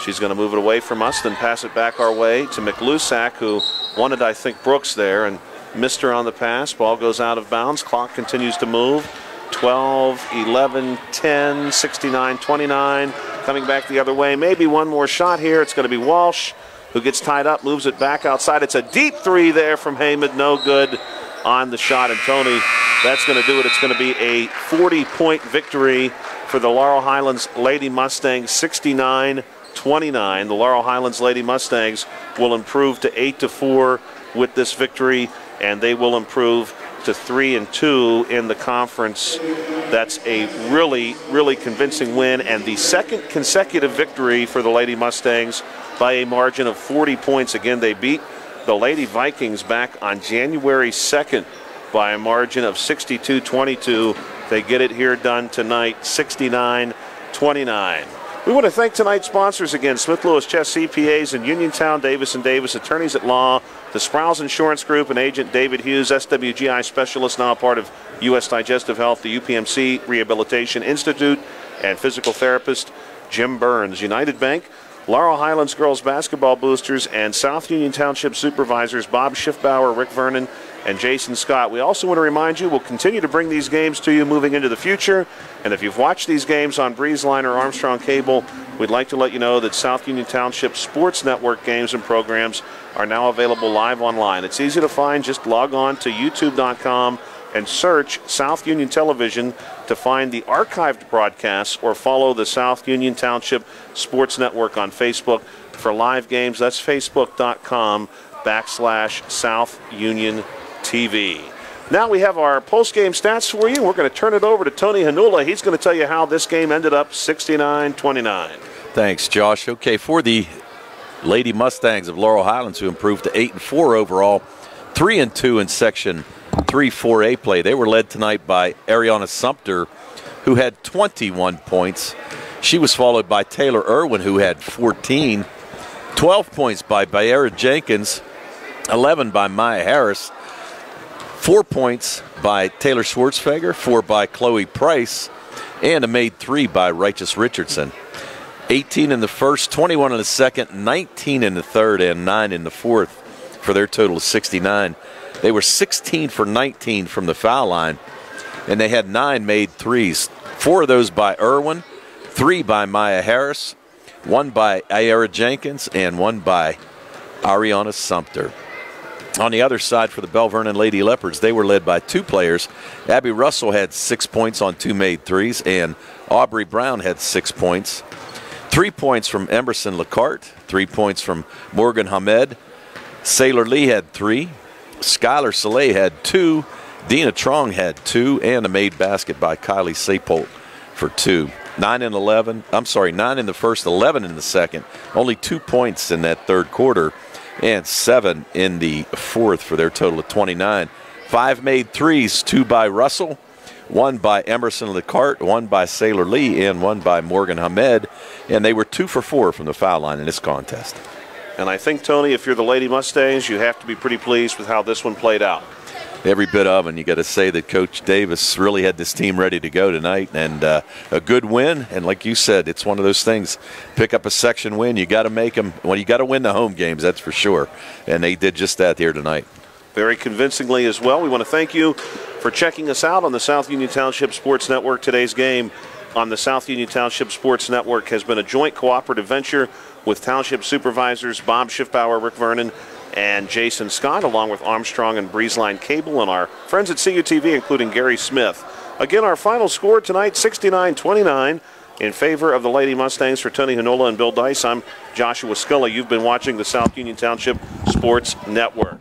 She's going to move it away from us, then pass it back our way to McLusack, who wanted, I think, Brooks there and missed her on the pass. Ball goes out of bounds. Clock continues to move. 12, 11, 10, 69, 29. Coming back the other way. Maybe one more shot here. It's going to be Walsh, who gets tied up, moves it back outside. It's a deep three there from Hamid. No good on the shot. And Tony, that's going to do it. It's going to be a 40-point victory for the Laurel Highlands Lady Mustangs, 69-29. The Laurel Highlands Lady Mustangs will improve to 8-4 with this victory, and they will improve to 3-2 in the conference. That's a really, really convincing win, and the second consecutive victory for the Lady Mustangs by a margin of 40 points. Again, they beat the Lady Vikings back on January 2nd by a margin of 62-22. They get it here done tonight, 69-29. We want to thank tonight's sponsors again, Smith Lewis Chess CPAs in Uniontown, Davis & Davis, attorneys at law, the Sprouse Insurance Group and agent David Hughes, SWGI specialist, now a part of U.S. Digestive Health, the UPMC Rehabilitation Institute, and physical therapist Jim Burns. United Bank, Laurel Highlands girls basketball boosters, and South Union Township supervisors Bob Schiffbauer, Rick Vernon, and Jason Scott. We also want to remind you we'll continue to bring these games to you moving into the future. And if you've watched these games on Breezeline or Armstrong Cable, we'd like to let you know that South Union Township Sports Network games and programs are now available live online. It's easy to find. Just log on to youtube.com and search South Union Television to find the archived broadcasts, or follow the South Union Township Sports Network on Facebook for live games. That's facebook.com/South Union TV. Now we have our post-game stats for you. We're going to turn it over to Tony Hanula. He's going to tell you how this game ended up 69-29. Thanks, Josh. Okay, for the Lady Mustangs of Laurel Highlands, who improved to 8-4 overall, 3-2 in Section 3-4A play. They were led tonight by Ariana Sumter, who had 21 points. She was followed by Taylor Irwin, who had 14. 12 points by Bayera Jenkins, 11 by Maya Harris, 4 points by Taylor Schwartzfeger, 4 by Chloe Price, and a made 3 by Righteous Richardson. 18 in the first, 21 in the second, 19 in the third, and 9 in the fourth for their total of 69. They were 16 for 19 from the foul line, and they had 9 made threes. 4 of those by Irwin, 3 by Maya Harris, 1 by Ayera Jenkins, and 1 by Ariana Sumter. On the other side for the Belle Vernon Lady Leopards, they were led by 2 players. Abby Russell had 6 points on 2 made threes, and Aubrey Brown had 6 points. 3 points from Emerson LeCarte, 3 points from Morgan Hamed. Sailor Lee had 3. Skylar Soleil had 2. Dina Trong had 2, and a made basket by Kylie Sapolt for 2. 9 in the first, 11 in the second. Only 2 points in that third quarter, and 7 in the fourth for their total of 29. 5 made threes, 2 by Russell, 1 by Emerson LeCarte, 1 by Sailor Lee, and 1 by Morgan Hamed. And they were 2 for 4 from the foul line in this contest. And I think, Tony, if you're the Lady Mustangs, you have to be pretty pleased with how this one played out. Every bit of, and you got to say that Coach Davis really had this team ready to go tonight, and a good win. And like you said, it's one of those things. Pick up a section win, you got to make them. Well, you got to win the home games, that's for sure. And they did just that here tonight. Very convincingly as well. We want to thank you for checking us out on the South Union Township Sports Network. Today's game on the South Union Township Sports Network has been a joint cooperative venture with Township Supervisors Bob Schiffbauer, Rick Vernon, and Jason Scott, along with Armstrong and Breezeline Cable, and our friends at CUTV, including Gary Smith. Again, our final score tonight, 69-29, in favor of the Lady Mustangs. For Tony Hanola and Bill Dice, I'm Joshua Scully. You've been watching the South Union Township Sports Network.